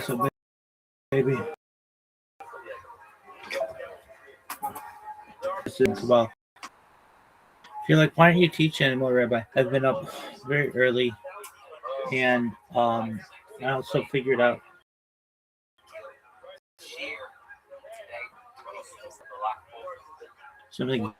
So, baby. Well, I feel like, why aren't you teaching anymore, Rabbi? I've been up very early, and I also figured out something.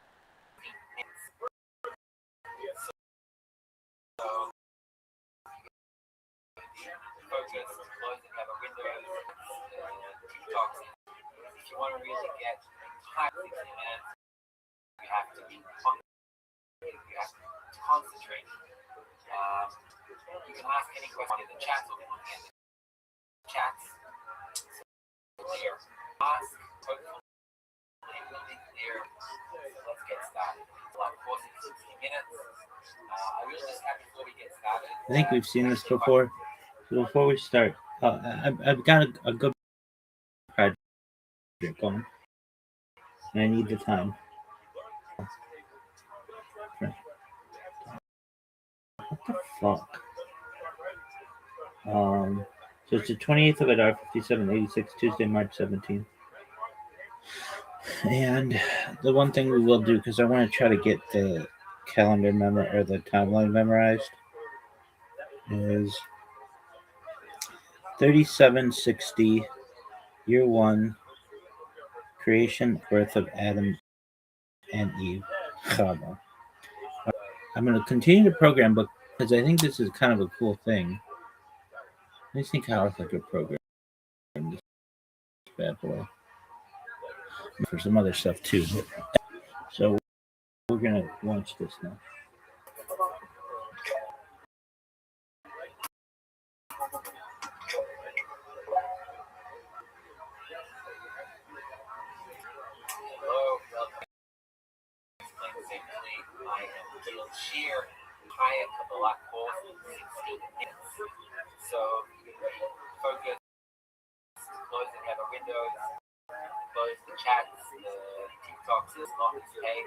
If you want to really get high minutes, you have to be you have to concentrate. You can ask any question in the chat, so we can get the chats. So clear. Ask, hopefully it will be clear. Let's get started. It's like 40 to 60 minutes. I will just have before we get started. I think we've seen this before. So before we start, I've got a good project going, and I need the time. What the fuck? So it's the 28th of Adar, 5786, Tuesday, March 17th. And the one thing we will do, because I want to try to get the calendar or the timeline memorized, is 3760, year 1, creation, birth of Adam and Eve, Chava. I'm going to continue the program, but because I think this is kind of a cool thing. Let me think how else I could program this bad boy for some other stuff too. So we're going to launch this now. Sheer higher Kabbalah course in 16 minutes. So focus, close the camera windows, close the chats, the TikToks, is not this page.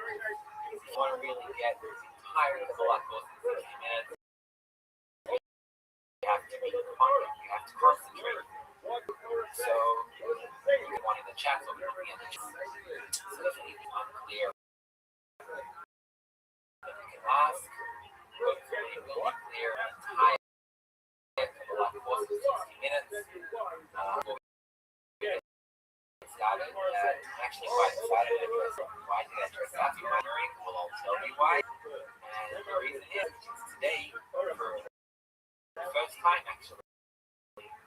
If you want to really get the entire Kabbalah course in 16 minutes, you have to be quiet, you have to concentrate. So you want in the chat, so we're looking at the chat. So if anything unclear, ask, hopefully it will be clear and entire Kabbalah course in 60 minutes. Before we get started, I'm actually quite excited to dress up. Why did I dress up in my ring? Well, I'll tell you why. And the reason is today, for the first time actually,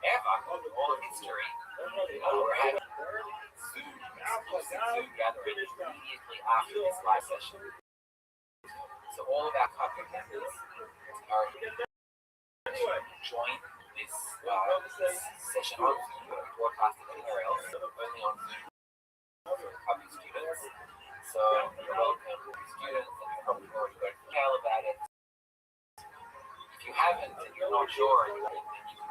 ever in all of history, we're having Zoom gathering immediately after this live session. So all of our couple members are join this session on Zoom, broadcasted anywhere else, only on Zoom for couple students. So you're welcome, students, and you've probably already got an email about it. If you haven't and you're not sure, then you can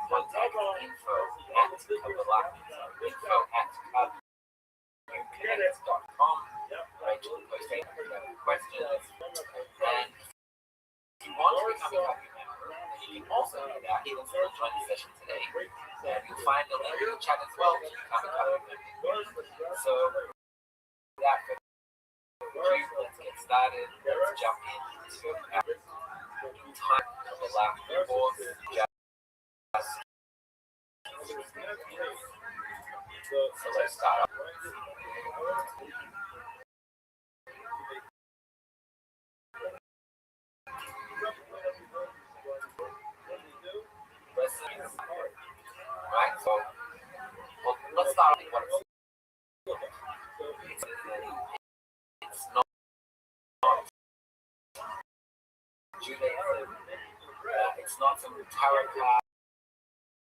contact info@connect.com. Rachel will post any questions. And if you want to become a happy member, you can also do that. You can still join the session today. And you'll find the link in the chat as well to become a happy member. So without further ado, let's get started. Let's jump into our time of the last course. So let's start off. Right, so let's start with what it's not Judaism, it's not some tarot card,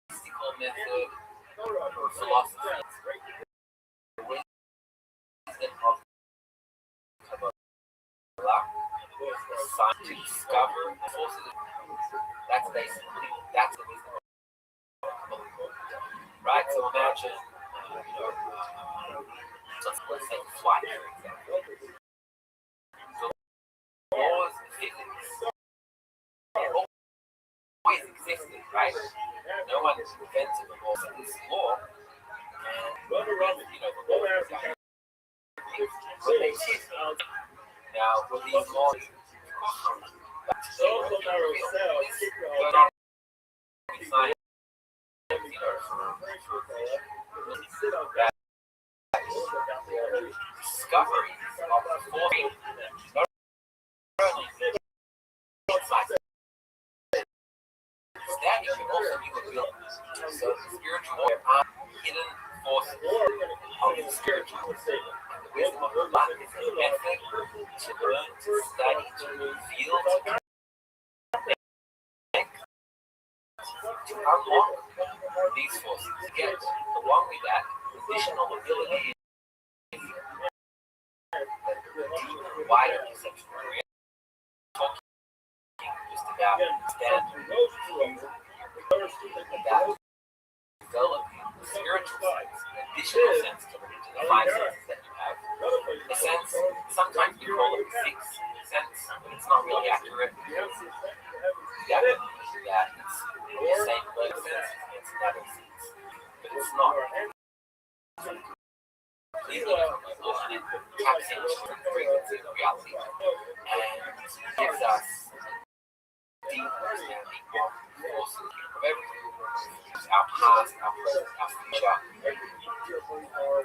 mystical method, or philosophy. The wisdom of Kabbalah, science to discover the forces. That's basically, that's the wisdom of Kabbalah. Right, so imagine, let's say flight, for example. The laws of physics always existed, right? No no one invented the law, but this law, and the law is now with these laws, discovery of the forming not only standing but also new abilities. So the spiritual are hidden forces of the spiritual. And the wisdom of the life is a method to learn, to study, to reveal, to connect, to unlock these forces. Yet, along with that, additional ability is a wider perception. We're talking just about understanding about developing the spiritual sense, an additional sense to the five senses that you have. The sense, sometimes we call it the sixth sense, but it's not really accurate because that it's the same word sense, it's another sense, but it's not completely level and it taps into the frequency of reality and gives us deep understanding of the forces of everything. Our past, our present, our future,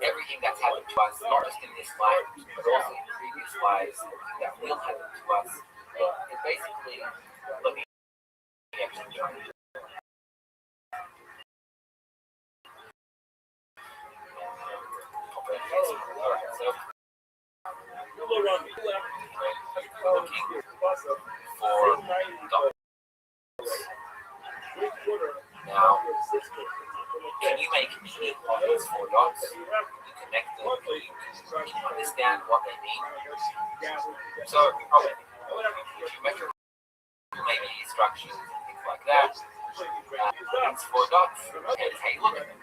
everything that's happened to us, not just in this life, but also in previous lives, everything that will happen to us. It basically looking at everything. So, looking for dots. Now, can you make meaning of these four dots? You connect them, you can understand what they mean. So, if you measure maybe structures and things like that, these four dots, and how you look at them.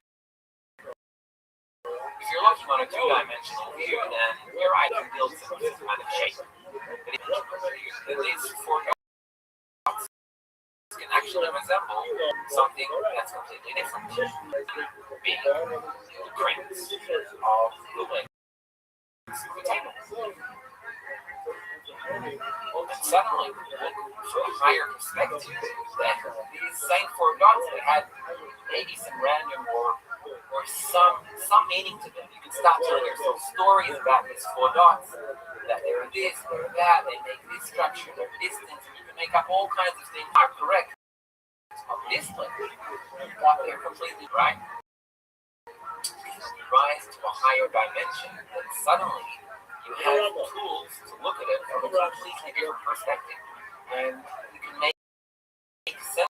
If you're looking on a two-dimensional view, then your eye can build some kind of shape. But if these four dots can actually resemble something that's completely different, being the prints of the legs of the table. And suddenly, from a higher perspective, that these same four dots that had maybe some random or some meaning to them. You can start telling yourself stories about these four dots, that they're this, they're that, they make this structure, they're distance, and you can make up all kinds of things are correct of this level, but they're completely right. If you rise to a higher dimension, then suddenly you have tools to look at it from a completely different perspective, and you can make sense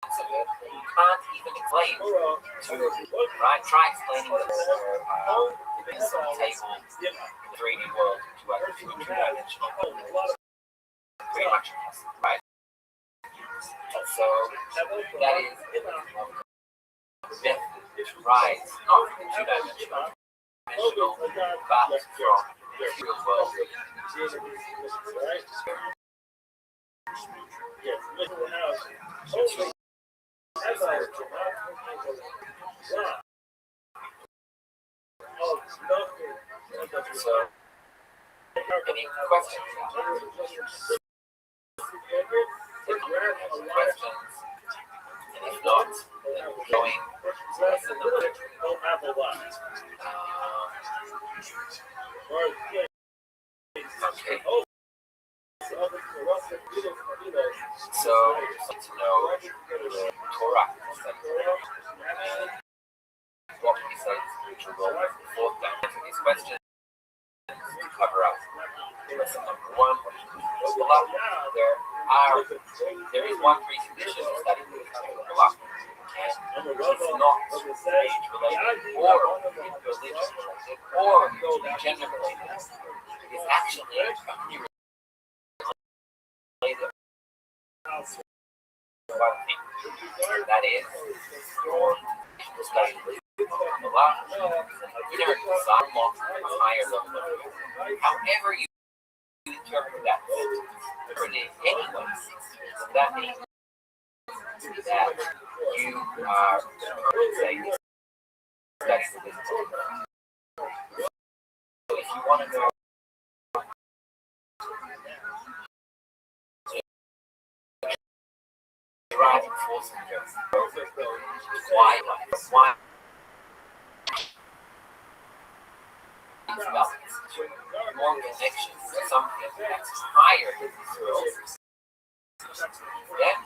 of it that you can't even explain try explaining this table in the 3D world to a two-dimensional world. Pretty much impossible, right? So that is the method to rise not from the two-dimensional but from the real world. So, any questions? Questions? And if not, then we're going to lesson number 2. Okay. So, need to know the Torah, what we say the spiritual world is the fourth dimension. These questions to cover up. Lesson number 1, there is one precondition to studying the Kabbalah, and it's not age related or religion related or gender related. It's actually related to one thing, and that is your studying the Kabbalah. You never decide on a higher level of it. However you interpret that sentence, interpret it anyway, that means that you are saying that's the business. So if you want to know driving force why more connections to something that's higher than this world. Yeah?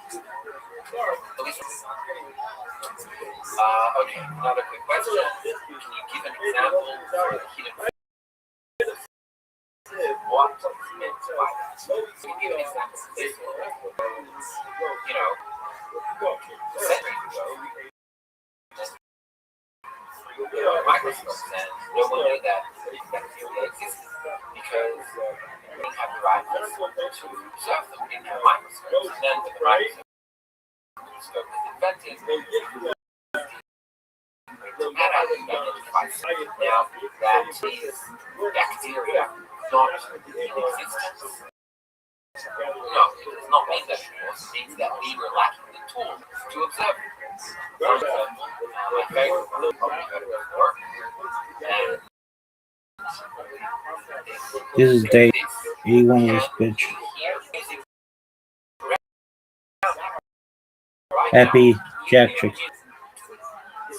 Okay, another quick question. Can you give an example for the hidden what is meant by that? So you give an example of this one. Centuries ago, microscopes and no one knew that bacteria existed because we didn't have the right microscope to observe them. We didn't have microscopes. And then when the microscope was invented, and I can identify now that is bacteria not in existence. No, it does not mean that anymore. It means that we were lacking the tools to observe it. For example, my favorite one, probably heard of it before, and This is Dave. 81 was bitch. Happy Jack Chick.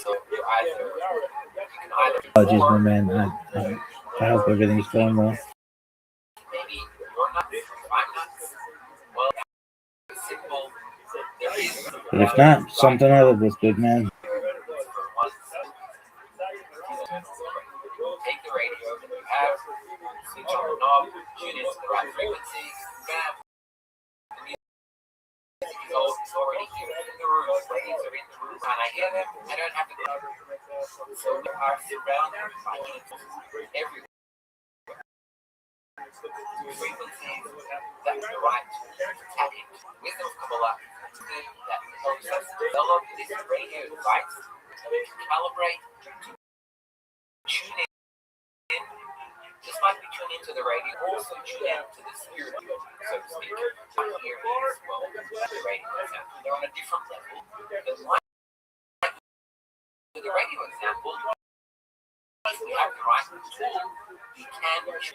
So Apologies, my man. I hope everything's going well. maybe you're not, I'm not. Well, simple. There is. But if not, something other was good, man. Take the radio that you have, switch on the knob, tune into the right frequency, bam. It's already here in the room. Waves are in the room, and I hear them. I don't have to go. So we are surrounded by everywhere. Frequencies that the right tap into. Wisdom of Kabbalah that helps us develop this radio device so we can calibrate, tune in. Just like we tune into the radio, also tune into the spirit, so to speak. My ear is, well, the radio example. They're on a different level. But like with the radio example, if we have the right tool, we can let's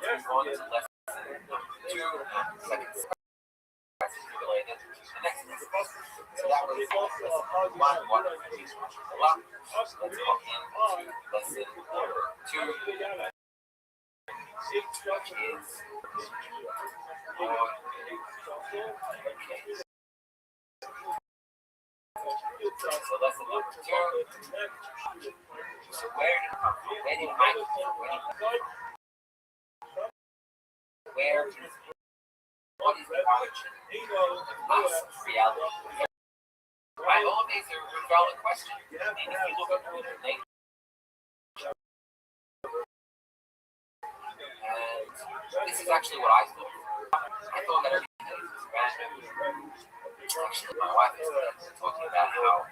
move on to lesson number 2, seconds. Related to the next lesson. So that was lesson number 1, what are the reasons for luck. Let's hop into lesson number 2, which is so lesson number 2. So where did it come from? Where did I come from? Where is what is the origin of us reality? Right, all of these are valid questions. I mean, if you look at nature, and this is actually what I thought. I thought that everything is random. Actually, my wife is talking about how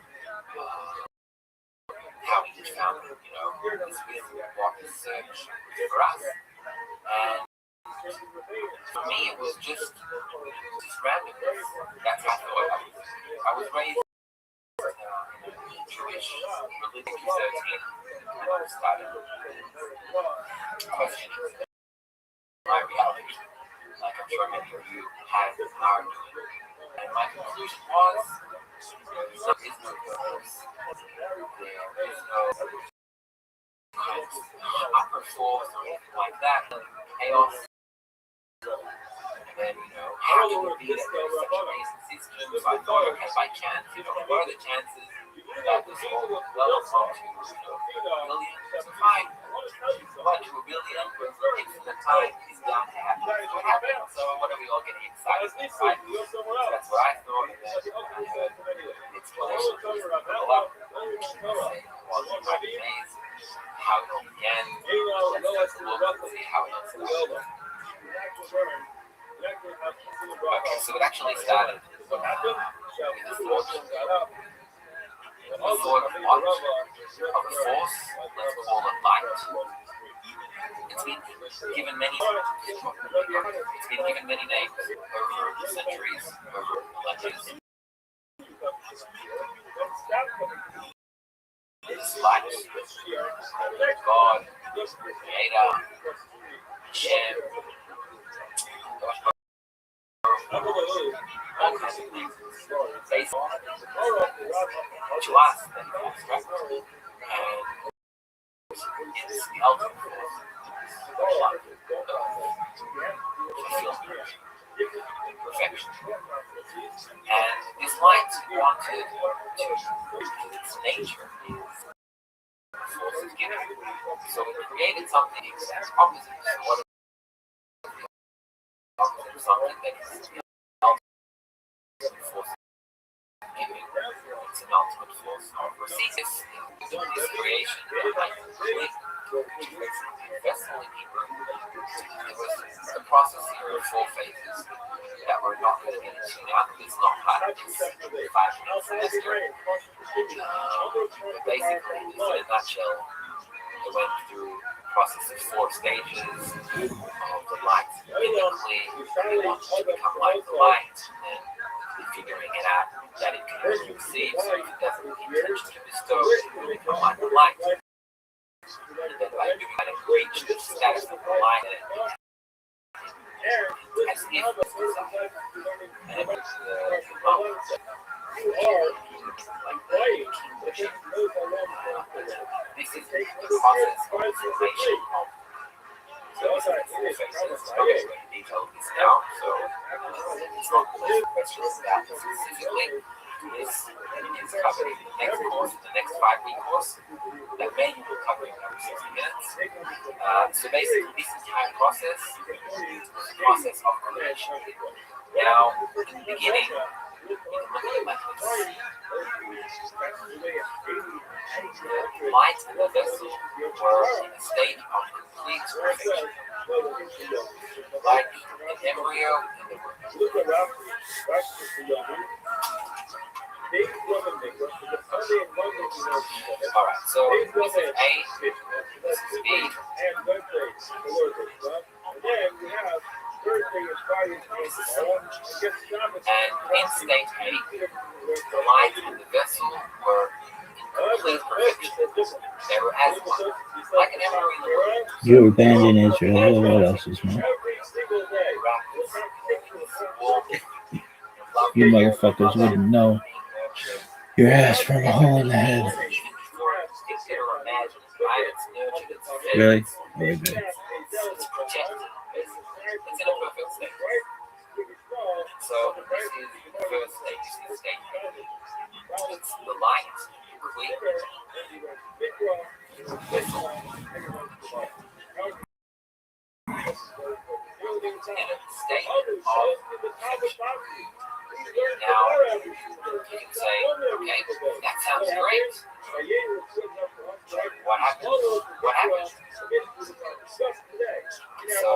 we each found, this walk this search for us. And for me, it was just randomness. That's how I thought. I was raised Jewish religious 13, and I started questioning my reality, like I'm sure many of you have and are doing. And my conclusion was, there is no purpose. There is no kind of upper force or anything like that. Chaos. And then, how can it be that there's such amazing systems? I thought, okay, by chance, what are the chances that this will develop onto, billions of time? 1 to a billion, infinite time is down to happen. What happened? So what are we all getting excited inside? So that's what I thought. And then I heard the explanation for a lot. Well, you might be amazed how it all began. Let's take a look and see how it all started. Okay, so it actually started with a thought of what? Of a force, let's call it light. It's been given many names over the centuries, over millennia. This light, God, Creator, Hashem, all kinds of things. Based on to us, then constructed, and it's the ultimate force of life, fulfillment, perfection. And this light wanted to, its nature is force is given. So it created something that's opposite. So what is the opposite of something that is the ultimate force of giving? It's an ultimate force of receiving. This creation, like vessel in Hebrew, it was a process here of 4 phases that we're not going to get into now. It's not part of this 5-minute semester. But basically, just in a nutshell, it went through a process of 4 stages of the light. Biblically, we want to become like the light, and figuring it out that it can only receive, so if it doesn't intention to bestow, it will become like the light. And then by doing that, it reached the status of the light, and as if it was something. And it was the moment. This is the process of information. So these are the 4 phases. I'm not going to detail this now, so it's not the questions about this specifically. This is covered in the next course, the next 5-week course, that may be covering over 60 minutes. So basically, this entire process is the process of creation. Now, in the beginning, you can look at it like this. The light and the vessel were in a state of complete perfection, like an embryo in the womb. Alright, so this is A, this is B. And in state A, the light and the vessel were in complete perfection. They were as one, like an embryo in the womb. You abandon Israel. What else is more? You motherfuckers wouldn't know your ass from a hole in the head. Really? Very good. It's protected. It's in a perfect state. So this is the first stage. This is the state. It's the light, clear, vessel, in a state of perfection. Now, you can say, okay, that sounds great. What happened? What happened? So,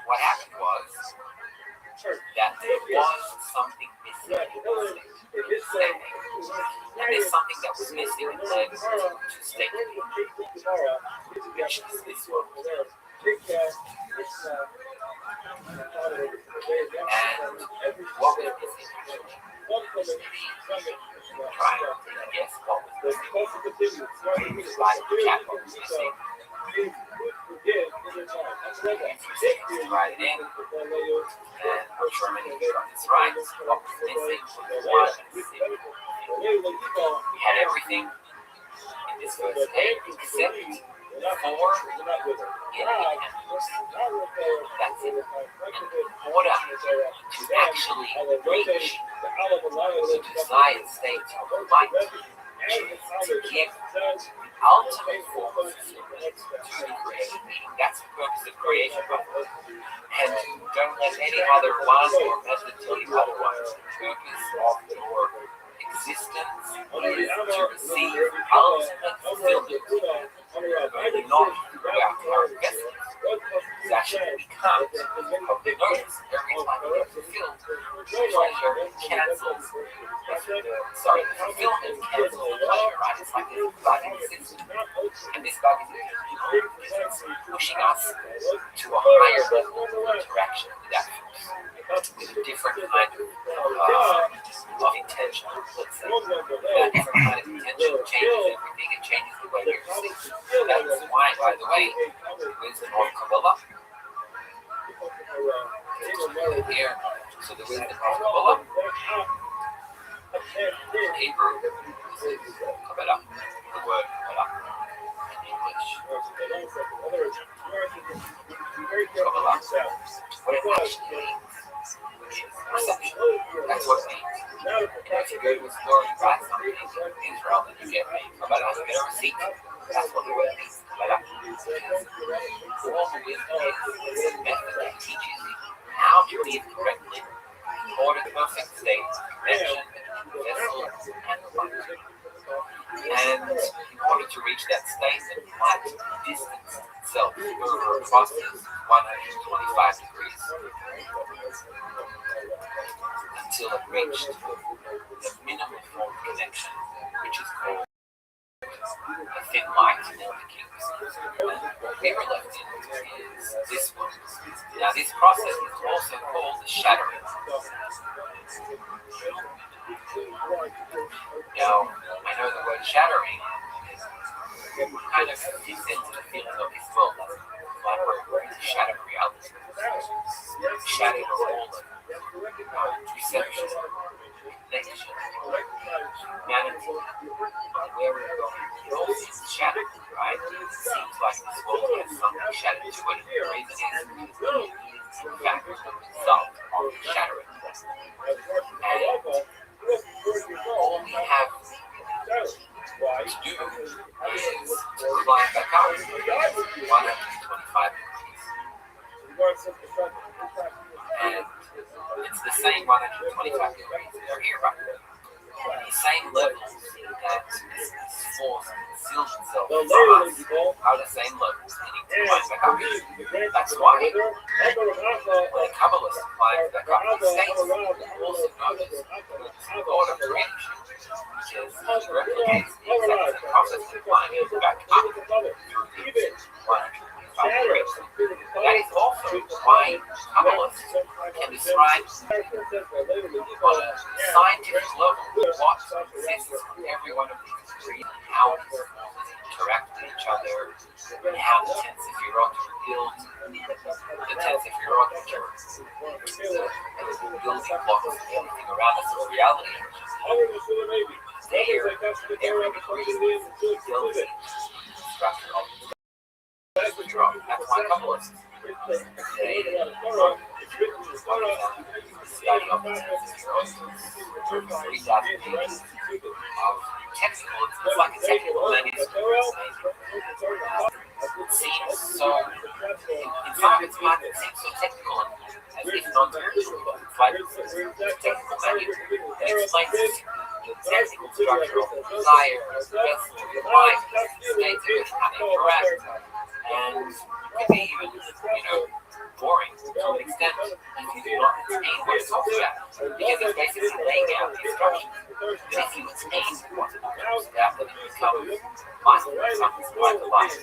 what happened was that there was something missing in the state. And there's something that was missing in the state, which is this one. And what was missing? Try and guess what was missing. Like the cat, what was missing. Write it in, and I'm sure many of you got this right. What was missing was 1 We had everything in this first stage except 4 in the animals. That's it. And in order to actually reach the desired state of light, to give ultimate form of fulfillment to the creation. That's the purpose of creation. And don't let any other one or method tell you otherwise. The purpose of your existence is to receive ultimate fulfillment, only not through our current vessels. is actually to become. Probably notice every time you get fulfilled, the pleasure cancels. The fulfillment cancels the pleasure, right? It's like this bug in the system. And this bug is pushing us to a higher level of interaction with that force, with a different kind of intention, let's say. That different kind of intention changes everything. It changes the way you see. That's why, by the way, wisdom of Kabbalah. Here, so the wisdom of Kabbalah, in Hebrew, is Kabbalah, the word Kabbalah. English. Kabbalah. What it actually means is perception. That's what it means. If you go to a store and buy something in Israel, then you get a Kabbalah, you get a receipt. That's what the word means. Kabbalah. All the wisdom is a method that teaches you how to live correctly in order to perfect state, connection, vessel, and light. And in order to reach that state, it might distance itself over a process of 125 degrees until it reached the minimum form of connection, which is called a thin light in the kings. And what we were left in is this one. Now, this process is also called the shattering. Now, I know the word shattering kind of fits into the feeling of this world. Like we're in shadow reality. Shadow of all reception, connection, humanity, where we're going. It all seems shattered, right? It seems like this world has something shattered to it. The reason is, in fact, result of shattering. And all we have to do is to climb back up 125 degrees. And it's the same 125 degrees that are here, right? The same levels that this force conceals itself from us are the same levels we need to climb back up. That's why when a Kabbalist climbs back up these states, also notice the Lord of creation, because he replicates the exact same process of climbing back up through these 125 degrees. That is also why Kabbalists can describe on a scientific level what exists in every one of these degrees, and how these forces interact with each other, and how the Tensifirot build the Tensifirot, which are the building blocks of everything around us in reality. There, every degree builds the structure of the drum. That's why Kabbalists they study of the Tensifirot over 3,000 pages of technical. It's like a technical manuscript. It seems so. In some of its parts, it seems so technical, as if non-spiritual, but it's like a technical manuscript that explains the technical structure of the desire, the vessel, the mind, the states of it, how they interact, and it could be even, boring to an extent if you do not attain what it talks about, because it's basically laying out the instructions. But if you attain what it talks about, then it becomes life, something like a life.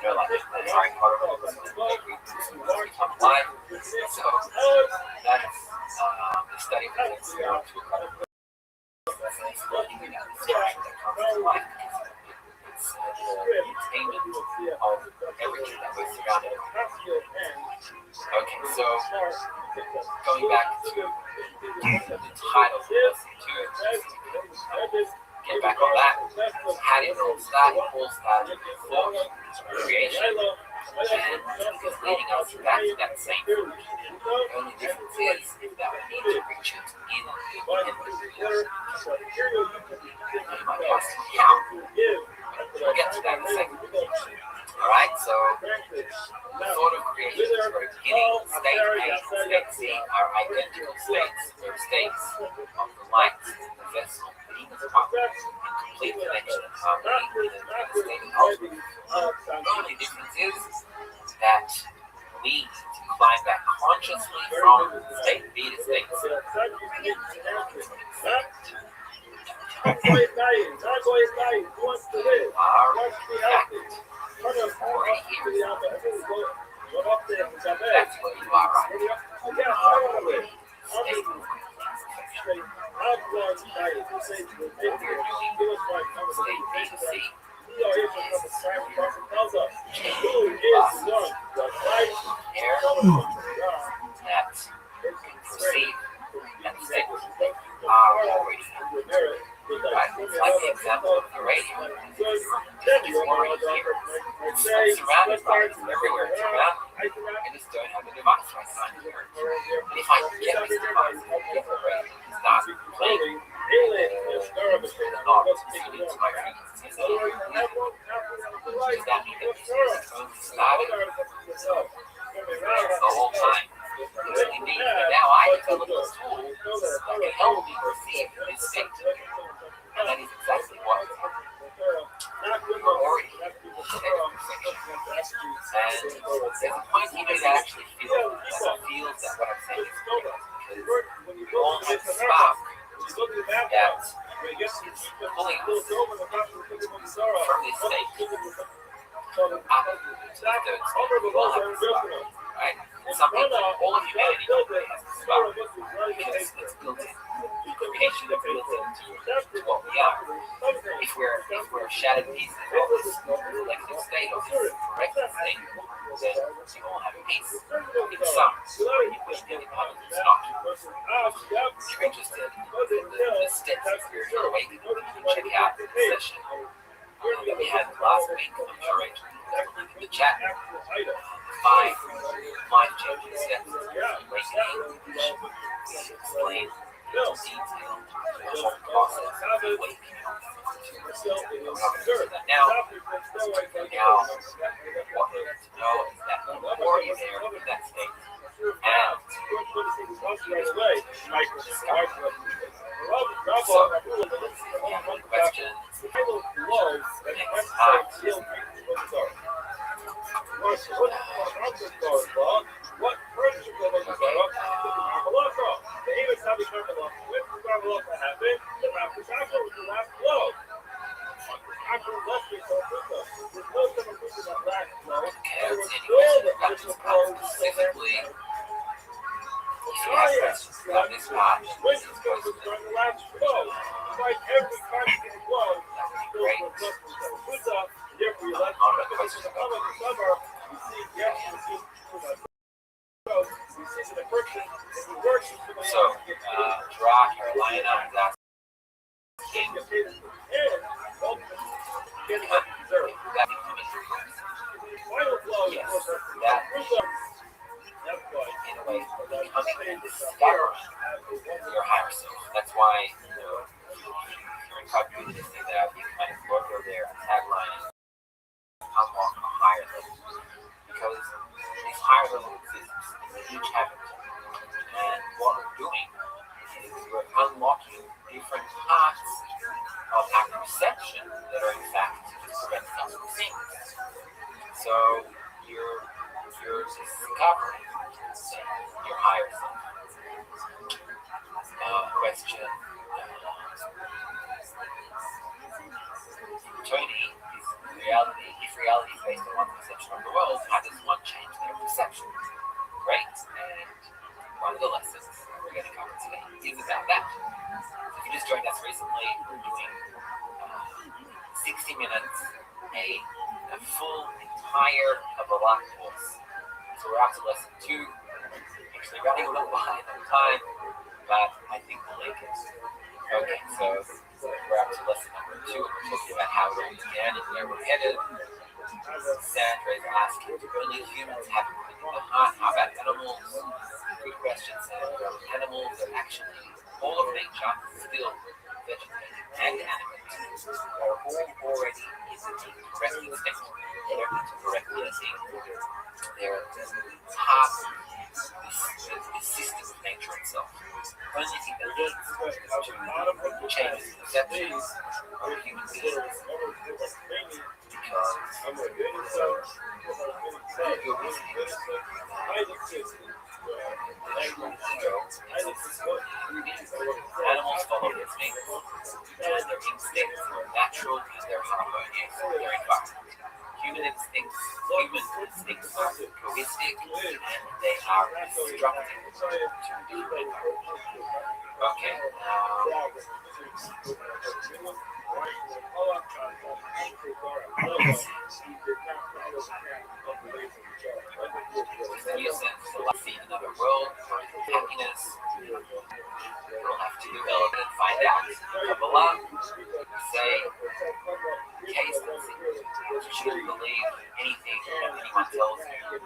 Like Harry Potter books, become life. So that's the study of the spiritual kind of explaining out the structure that comes to life. It's the attainment of everything that was surrounded. Okay, so going back to the title of the lesson 2, get back on that. How did it all start? It all started with thought, creation, and it's leading us back to that same conclusion. The only difference is that we need to reach it in independence. You might ask how. We'll get to that in a second. Alright, so the thought of creation is very beginning. State A and state C are identical states. They're states of the light, the vessel, being apart, in complete connection and harmony in a state of ultimate. The only difference is that are in fact already here. That's where you are right. You are already staying with perfection. What we are doing, state B to C, is changing process air that can perceive and think are already here. Right? It's like the example of the radio. It's already here. It's surrounded by it everywhere it's around. I just don't have a device right now to hear it. And if I get this device, get the radio, start playing the knobs tuning to my frequencies, does that mean that this phone started the whole time? It really means that now I develop a tool that can help me perceive this state. And that is exactly what we're already in perfection. And there's a point here that actually feels that what I'm saying is correct. Because all that spark that is pulling us from this state up to the third state. We all have this spark, right? Some people, all of humanity has this spark because it's built in. Creation is built into what we are. If we're shattered pieces of this collective state or this corrective state, then we all have a piece. In some, in which the others it's not. If you're interested in the steps of spiritual awakening, you can check out the session that we had last week. I'm sure I put the link in the chat. 5 life-changing steps of spiritual awakening, which explain in detail the whole process of awakening. Now, what we need to know is that the more you're there in that state, and you discover. So, one question. Next time. Specifically, if you have questions about this part, this is supposed to be that would be great. On the question about so, Dra Carolina is asking, that becoming yes, that in a way becoming discover your higher self. That's why, you're in Copy, they say that you kind of logo their tagline is unlock a higher level. Because this higher level exists in each habit. And what we're doing is we're unlocking different parts of our perception that are in fact preventing us from seeing this. So you're discovering your higher self. Question. Tony, if reality is based on one perception of the world, how does one change their perception? Right? And one of the lessons we're going to cover today is about that. If you just joined us recently, we're doing 60 minutes, a full entire Kabbalah course. So we're up to lesson 2. Actually running a little behind on time, but I think we'll make it. Okay, so we're up to lesson number 2. We're talking about how we began and where we're headed. Sandra is asking, do only humans have a in the heart? How about animals? Good question, Sandra. Animals are actually, all of nature, still vegetative and animate, are all already in the correcting state. They don't need to correct anything. They're part of the system of nature itself. The only thing that needs to change the perceptions of human beings. Because you're missing literal animals follow instincts, and their instincts are natural and they're harmonious with their environment. Human instincts are egoistic and they are destructive to the human environment. Okay, new sense of life, see another world, or happiness, we'll have to develop and find out. Kabbalah say, taste and see. You shouldn't believe anything that anyone tells you.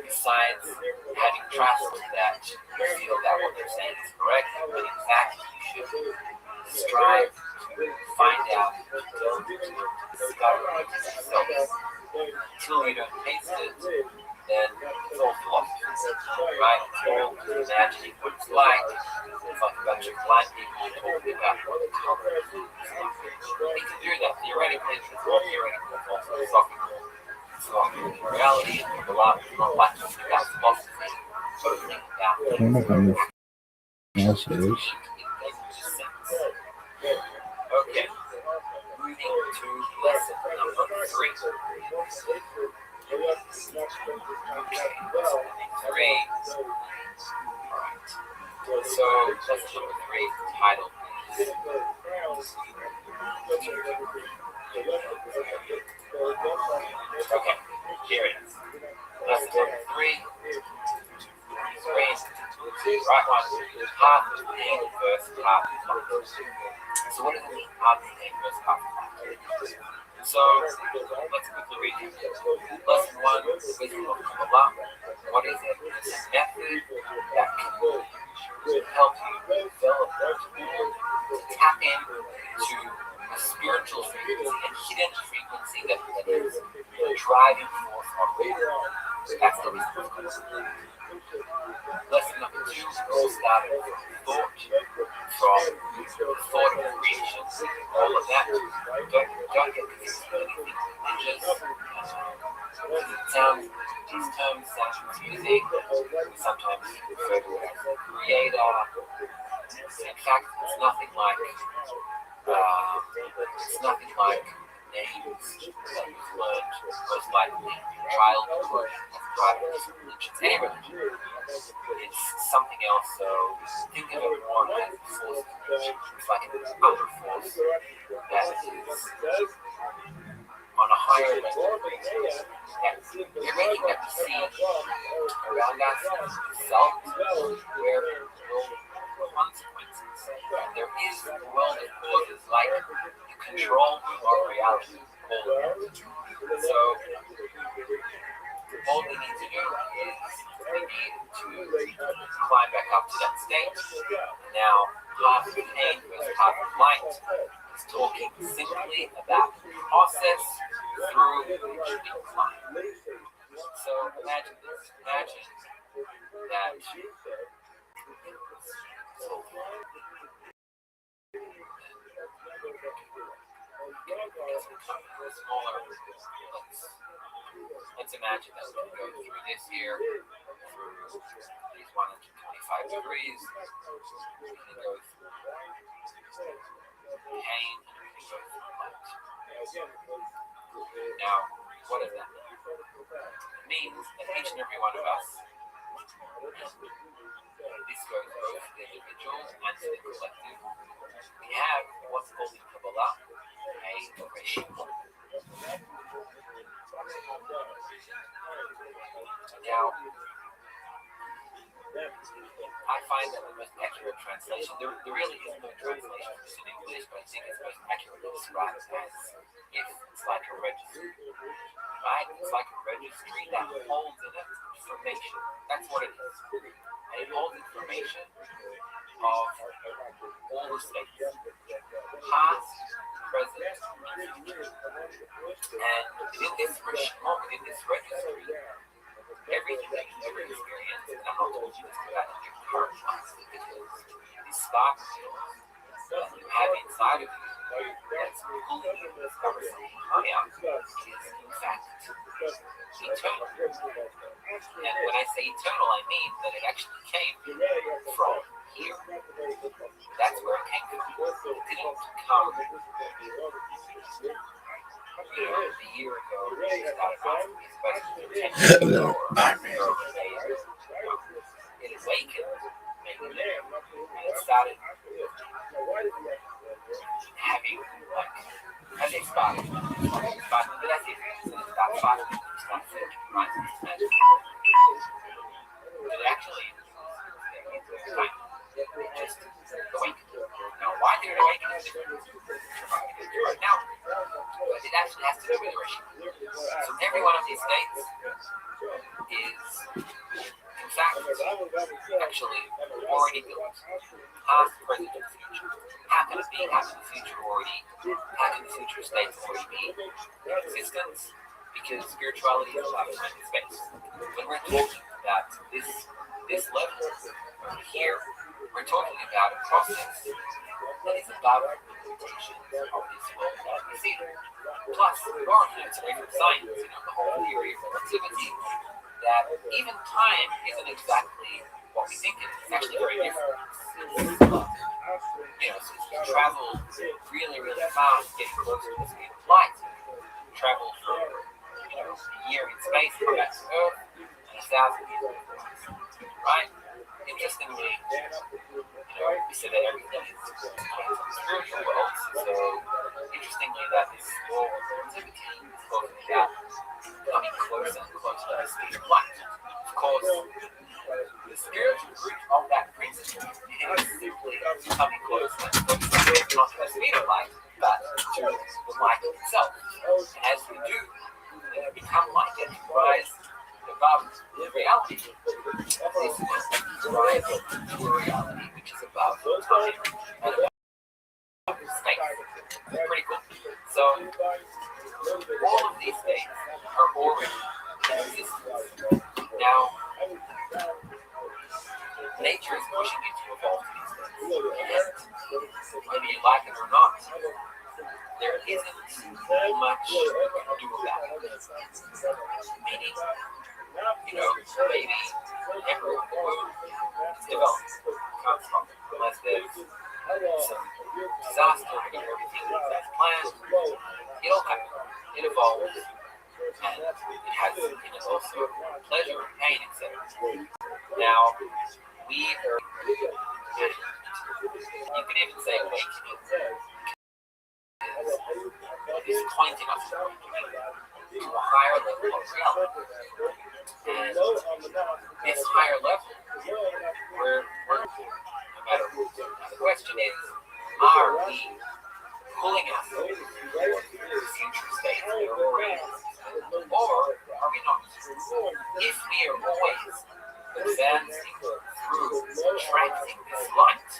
Besides having trust that you feel that what they're saying is correct, but in fact you should strive to find out, to delve into, to discover it yourself. Until you don't taste it, then it's all philosophy, right? It's all imagining what it's like. It's like a bunch of blind people talking about what the color of food is like. We can do that theoretically, it's all theoretical, it's also philosophical. So in reality, a lot of not like just about philosophy, but think about I don't know if I'm else is. Okay, moving to lesson number 3. Three. Alright. So lesson number 3 titled is okay, here it is. Lesson number 3. Right one. Half of the pain versus half of light. So what does it mean? Half of the pain versus half of light. So let's quickly read it. Lesson 1, wisdom of Kabbalah. What is it? It's a method that can help you develop to tap into a spiritual frequency, a hidden frequency that is the driving force of reality. That's the wisdom of Kabbalah. Lesson number 2 all started from thought of creation, all of that. Don't get confused with anything religious. These terms sound confusing. We sometimes refer to it as a creator. In fact, it's nothing like names that you've learned most likely in childhood as part of religions. Any religion. It's something else, so think of it more as a force of nature. It's like an outer force that is on a higher level. Everything that we see around us is felt where will consequences. And there is a world of causes like the control of reality. So all we need to do is we need to climb back up to that state. Now, half of pain versus half of light is talking simply about the process through which we climb. So imagine this. Imagine that smaller. Let's imagine that we can go through this here, through these 125 degrees. We can go through pain, and we can go through light. Now, what does that mean? It means that each and every one of us, this goes both to the individual and to the collective, we have what's called in Kabbalah a ratio. Now, I find that the most accurate translation, there really is no translation for this in English, but I think it's most accurately described as if it's like a registry, right? It's like a registry that holds in it information. That's what it is. And it holds information of all the states, past, present, and future. And within this registry, everything that you ever experience, and I'm not told you this about in your current life, because these sparks that you have inside of you that's pulling you discover something higher is in fact eternal. And when I say eternal, I mean that it actually came from here. That's where it came from. It didn't come, a year ago. It started asking these questions 10 years ago, or it awakened, maybe, and it started having, like, as it started, but that's it. So it started fasting, it started thinking, right? But actually, it just awakened. Now, why did it awaken is different right now, but it actually has to do with the Rishi. So every one of these states is, in fact, actually already built. Past, present, and future. How can it be? How can the future already? How can the future states already be in existence? Because spirituality is about time and space. When we're talking about this level over here, we're talking about a process that is above the limitations of this world as we see it. Plus, it's away from science, the whole theory of relativity, that even time isn't exactly what we think it is. It's actually very different. So you can travel really, really fast, getting closer to the speed of light. Travel for a year in space, come back to Earth, and 1,000 years right? Interestingly, we say that everything is spiritual world. So interestingly, that this law of relativity is talking about coming closer and closer to the speed of light. Of course, the spiritual root of that principle is simply coming closer and closer, not to the speed of light, but to the light itself. And as we do, become light and rise above the reality. This will rise to a reality which is above time and above space. Pretty cool. So all of these states are already in existence. Now, nature is pushing you to evolve to these things. And whether you like it or not, there isn't much you can do about it. Meaning, maybe embryo in the womb is developed. Can't stop it. Unless there's some disaster and everything that's planned, it'll happen. It evolves. And it has in it also pleasure and pain, etc. Now, we are, you could even say awakening, is pointing us to a higher level of reality. And this higher level, we're no matter what. The question is, are we pulling us to future states that are already, or are we not? If we are always advancing through attracting this light,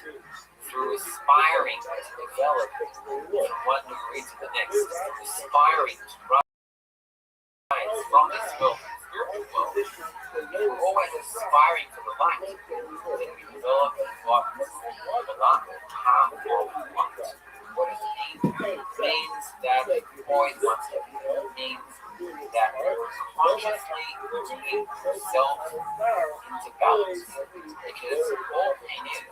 through aspiring to develop from one degree to the next, aspiring to rise from this world, spiritual world, we're always aspiring to the light, then we develop what the light path of want. What does it mean? It means that we always want it. It means that we're consciously bringing ourselves into balance, because all pain is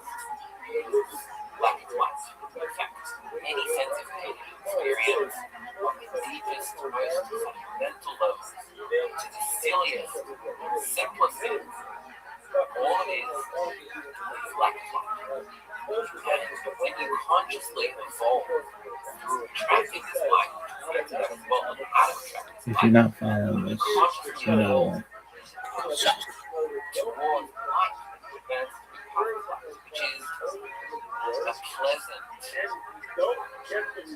black and white. In fact, any sense of pain experience on the deepest, most fundamental level, to the silliest and simplest things, all it is black and white. And when you consciously evolve through attracting this light, which is as well as how to attract this If light, you're not following this, consciously you evolve know, towards light, advanced light, which is a pleasant,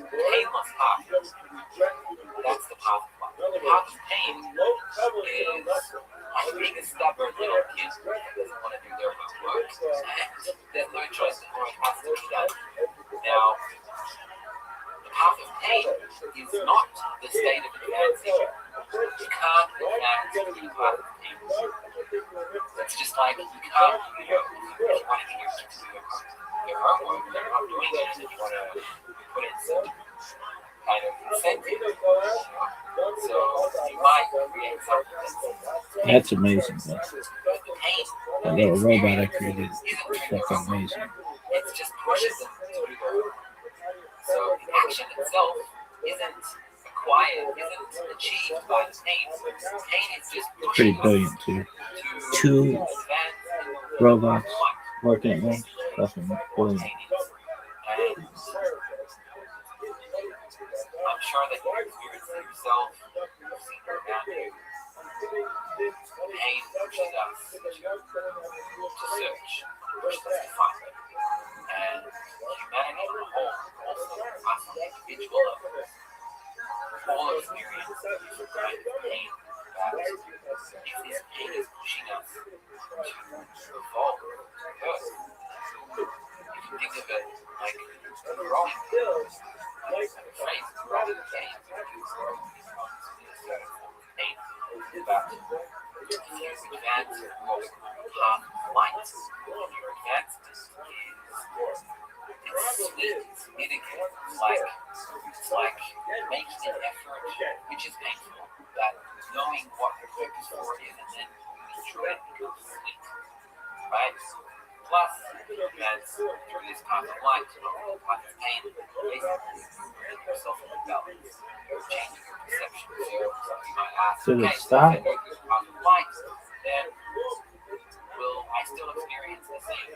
painless path. That's the path of light. The path of pain is like being a stubborn little kid that doesn't want to do their homework. There's no choice, the homework has to be done. Now, the path of pain is not the state of advancing. You can't advance to the path of pain. It's just like you can't, if you want to get your kids to do their your homework, they're not doing it, and you want to put in some kind of incentive. So you might create something That's amazing. Though. the pain That little robot I created is fucking amazing. it just pushes them to do their homework. So the action itself isn't acquired, isn't achieved by the pain. Pain is just Pretty pushing brilliant us too. to Two advance in the robots life. working at once. Fucking brilliant. And I'm sure that you experience it yourself. You've seen it around you. Pain pushes us to search, pushes us to find it. And humanity on the whole, also us on the individual level, all experience different kind of pain. That if this pain is pushing us to evolve, to grow, if you think of it like growing, like a phrase, growing pain, because growing is not a certain form of pain, but if you advance what we call path of light, your advancement is it's sweet, it's mitigated, it's like making an effort which is painful, but knowing what your purpose for it is and then moving through it becomes sweet. Right? Plus, advance through this path of light, not the path of pain, basically bringing yourself into balance, changing your perception. So you might ask, Did it okay, so stop? if I go through the path of light, then will I still experience the same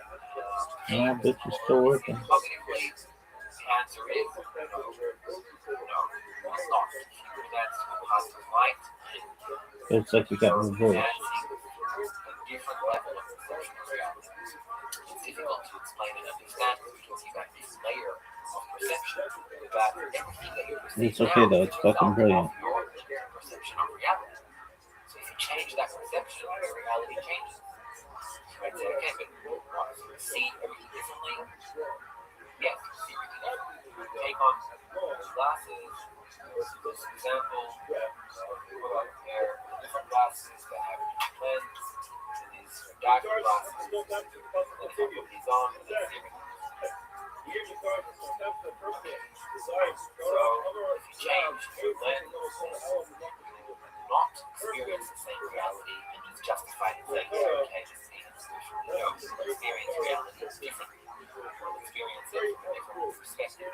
pain? I bet you're still working. Cognitively, the answer is no. No, it's not. If you advance to a path of light, It's like you got you're reversed. advancing a different level of perception of reality. It's difficult to explain and understand because we're talking about this layer of perception. But everything that you perceive It's okay though. It's fucking brilliant. of your perception of reality. So if you change that perception, your reality changes. You might say, okay, but what? So you see everything differently? Yes, you see everything differently. Take on glasses. For example, people out there with different glasses that have different lens. And these darker glasses, and if I put these on, and then see everything. So if you change your lens, you will not experience the same reality and just justify it saying, okay, this means no, experience reality differently. Experience it from a different perspective.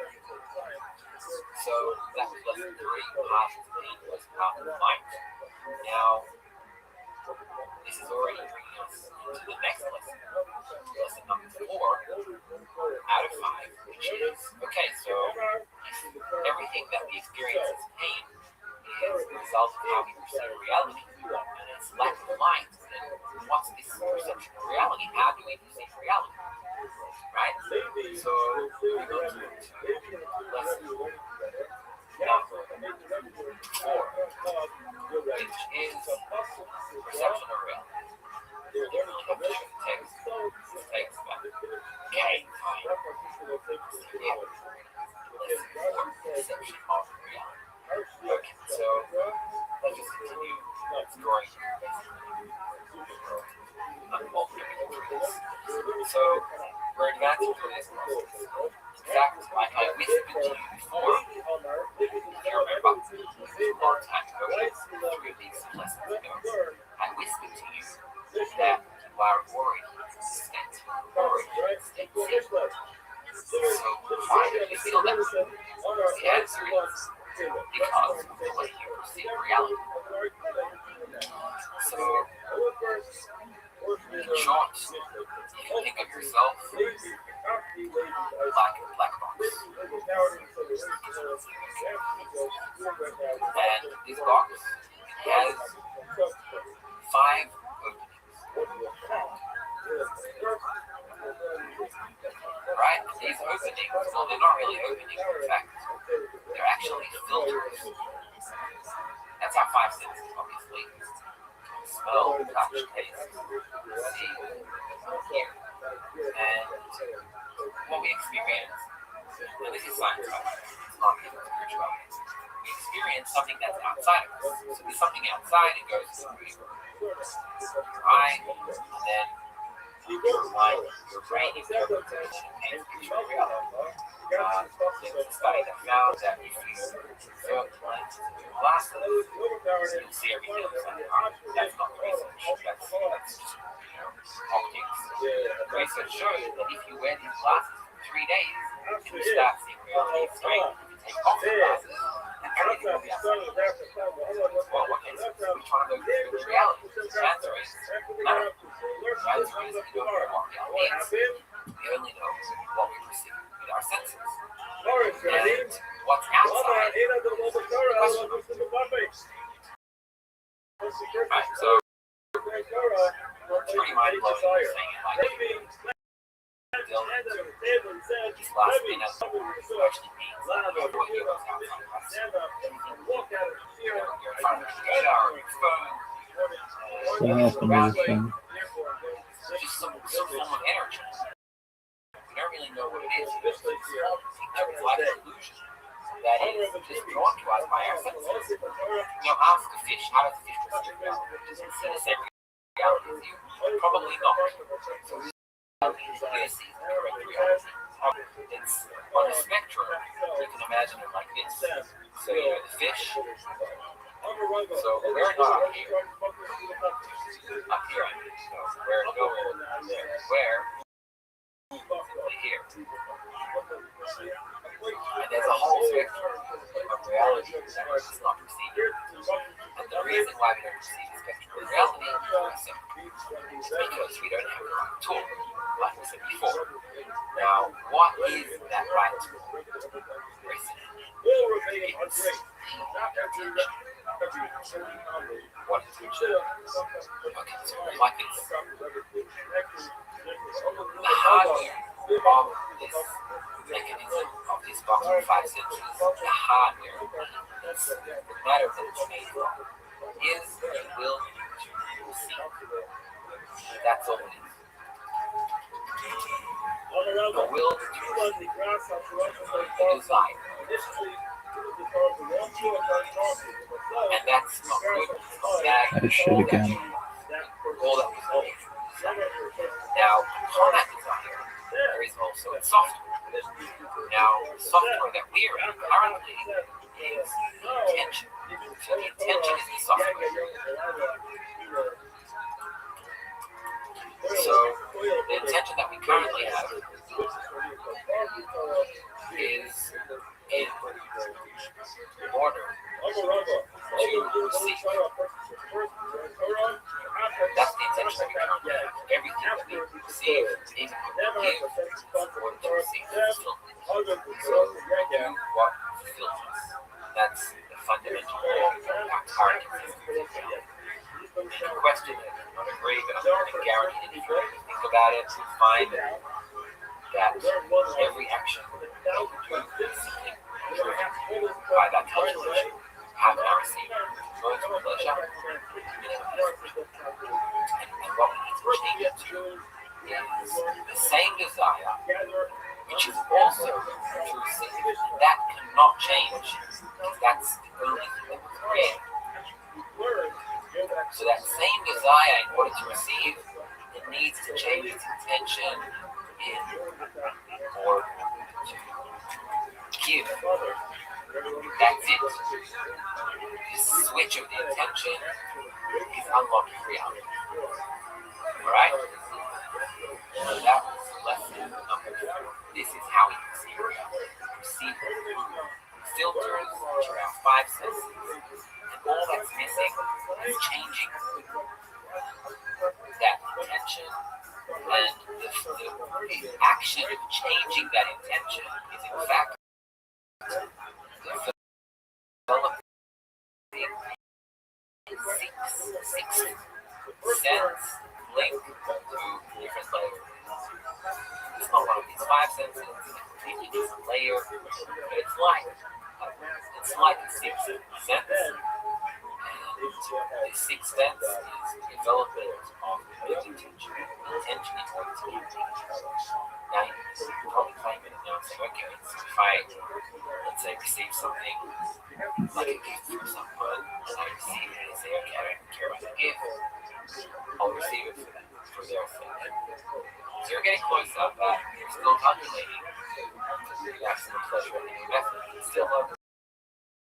So that was lesson 3. Path of pain was path of light. Now, this is already bringing us into the next lesson. Lesson number 4 out of 5, which is, okay, so everything that we experience as pain is the result of how we perceive reality. And it's lack of light. And what's this perception of reality? How do we perceive reality? Right? So we go to lesson number 4, which is perception of reality. I don't really have to show the text, but okay, fine. Yeah. Lesson 4, perception of reality. Okay, so let's just continue exploring unfold everything through this. So we're advancing through this process. In fact, like I whispered to you before, if you remember, a long time ago, 3 of these lessons ago, I whispered to you that you are already extent. So why do you feel that? The answer is because of the way you perceive reality. So, in short, you can think of yourself like a black box. And this box has 5 openings. Right? These openings, well, they're not really openings, in fact, they're actually filters. That's our 5 senses, obviously. Smell, touch, taste, see, hear. And what we experience, and this is science, it's not even spirituality. We experience something that's outside of us. So there's something outside, it goes through your eye, and then your brain is able to paint a picture of reality. There's a study that found that if you throw the lens into your glasses, you'll see everything upside down. That's not research. That's just optics. Research shows that if you wear these glasses for 3 days, you start seeing reality straight. If you take off the glasses, then everything will be upside down. Well, okay, so we're trying to go through reality. The answer is no. The answer is we don't know what reality is. We only know what we perceive with our senses. And what's outside is the question. Right, so it's pretty mind-blowing saying it like these last minutes actually means that what you was outside us. You're in front of a computer or your phone, around you, just some form of energy. We don't really know what it is. It's like an illusion that is just drawn to us by our senses. Ask a fish, how does a fish perceive reality? Does it see the same reality as you? Probably not. So reality is the correct reality. It's on a spectrum. You can imagine it like this. So you're the fish. So we're not up here. Up here, I mean. So we're nowhere there. Where? Simply here. And there's a whole spectrum of reality that we're just not perceiving. And the reason why we don't perceive the spectrum of reality is very simple. It's because we don't have the right tool, like we said before. Now, what is that right tool? Very simple. It's attention. What is attention? Okay, so like this. The hardware of this mechanism, of this box of 5 senses, the hardware, the matter that it's made from, is the will to see. That's all it is. The will to see. The desire. And that's not good, it's not bad. That shit again. All that was made. Now, upon that desire, there is also a software. Now, the software that we are in currently is the intention. So the intention is the software. So the intention that we currently have is in order to receive. That's the intention that we currently have. Everything that we receive, even what we give, is in order to receive fulfillment. So we do what fulfills us. That's the fundamental law of our current existence. And the question that I don't agree, but I'm guaranteed if you think about it, you find that every action that we do is simply driven by that calculation. How can I receive joy to pleasure? And what we need to change it to is the same desire, which is also to receive. That cannot change, because that's the only thing that was created. So that same desire, in order to receive, it needs to change its intention in order to give. That's it. The switch of the intention is unlocking reality. Alright? So that was lesson number 4. This is how we perceive reality. Perceive filters, which are our 5 senses, and all that's missing is changing that intention, and the action of changing that intention is in fact developing 6 sense link to different layers. It's not one of these 5 senses, it's a completely different layer, but it's like 6 senses. And the 6th sense is development of the intention in order to get now you're probably playing with it now and saying, okay, so if I, let's say, receive something like a gift from someone, and I receive it and say, okay, I don't care about the gift, I'll receive it for that. for their sake. So you're getting close up, but you're still calculating the maximum pleasure in your method. It's still not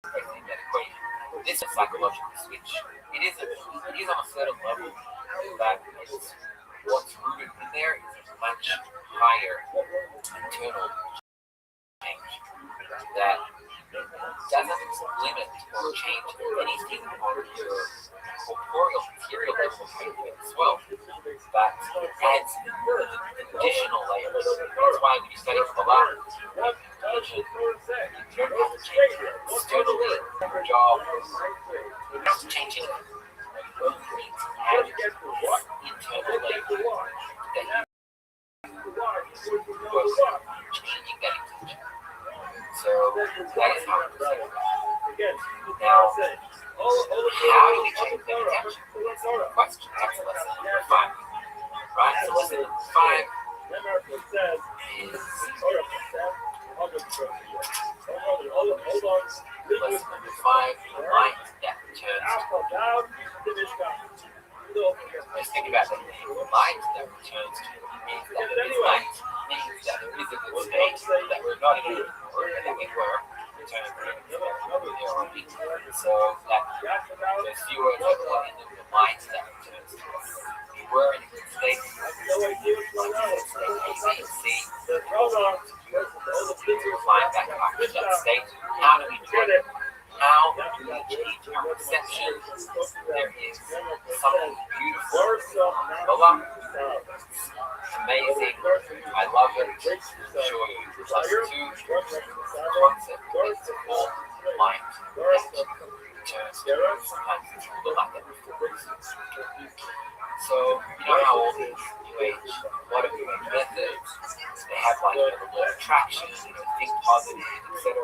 breaking that equation. This is a psychological switch. It is on a certain level that it's what's rooted in there is a much higher internal change that doesn't limit or change anything on your corporeal material level as well, but adds additional layers. That's why when you study Kabbalah, you don't have to change externally your job. You don't have to change anything. You only need to add this internal layer that you was changing that intention. So that is how it's done. Now, how do we change that intention? That's the question. That's lesson number 5. Right? So lesson number 5 is lesson number 5, light that returns to. Just think about that name. Light that returns to means that it is light, means that there is a good state that we're not in anymore, and that we were returning to ViralRabbi. So that those few words I put in the light that returns to us. We were in a good state, like state A, B, and C. We're flying back up to that state. How do we do it? How do we change our perception? There is something beautiful. Amazing. I love it. I'm sure you love it too. Concept is called light that returns to sometimes it's called the light that reflects. So you know how all these New Age, a lot of New Age methods, they have like a law of attraction, think positive, etc.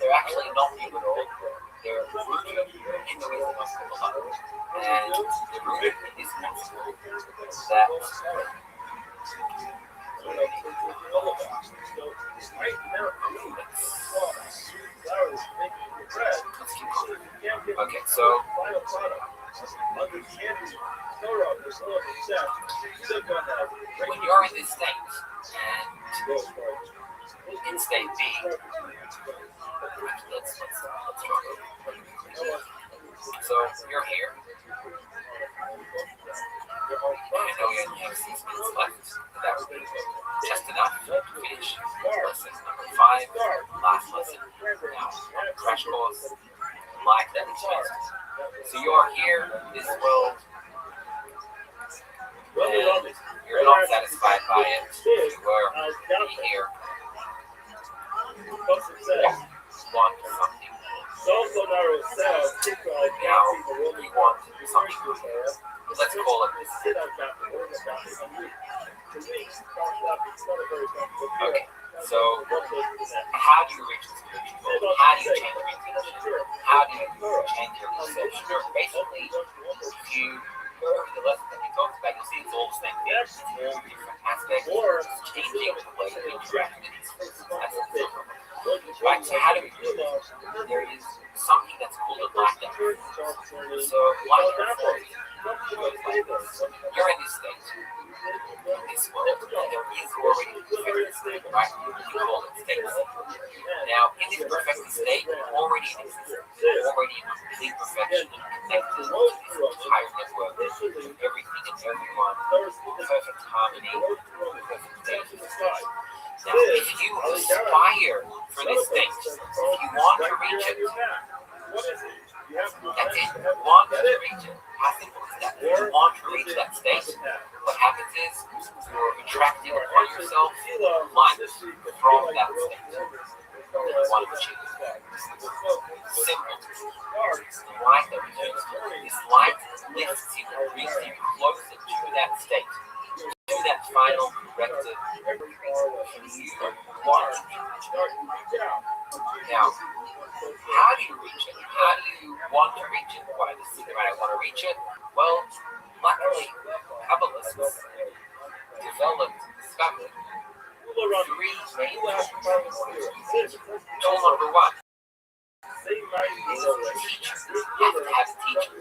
They're actually not new at all. They're rooted in the wisdom of Kabbalah. And they're rooted in this principle that let's keep going. Okay, so when you're in this state and in state B, let's so you're here. I know you only have 6 minutes left. That would be just enough to finish lesson number 5, last lesson. Now, crash course, life that is best. So you're here in this world, and you're not satisfied by it. You were here. Want something. Now, you want something. Let's call it this. Okay, so how do you reach the spiritual goal? How do you change your intention? How do you change your perception? Basically, if you go over the lesson that we talked about, you'll see it's all the same thing. It's all different aspects. It's changing the way you interact with these things. That's the problem. Right, so how do we do this? There is something that's called a light that reforms. So light reforms goes like this. You're in this state, in this world, and there is already a perfect state, right? You call it state. Now, in this perfect state, already exists, already in complete perfection, connected to this entire network, everything and everyone, perfect harmony, perfect state. Now, if you aspire for this state, if you want to reach it, that's it. You want to reach it. How simple is that? If you want to reach that state, what happens is you're attracting upon yourself light from that state that you want to achieve. Simple. It's the light that returns to you. This light lifts you and brings you closer to that state. To that final corrective you want. Now, how do you reach it? How do you want to reach it? Why does it matter? I want to reach it? Well, luckily, Kabbalists discovered 3 main tools. Tool number 1. teachers. You have to have a teacher.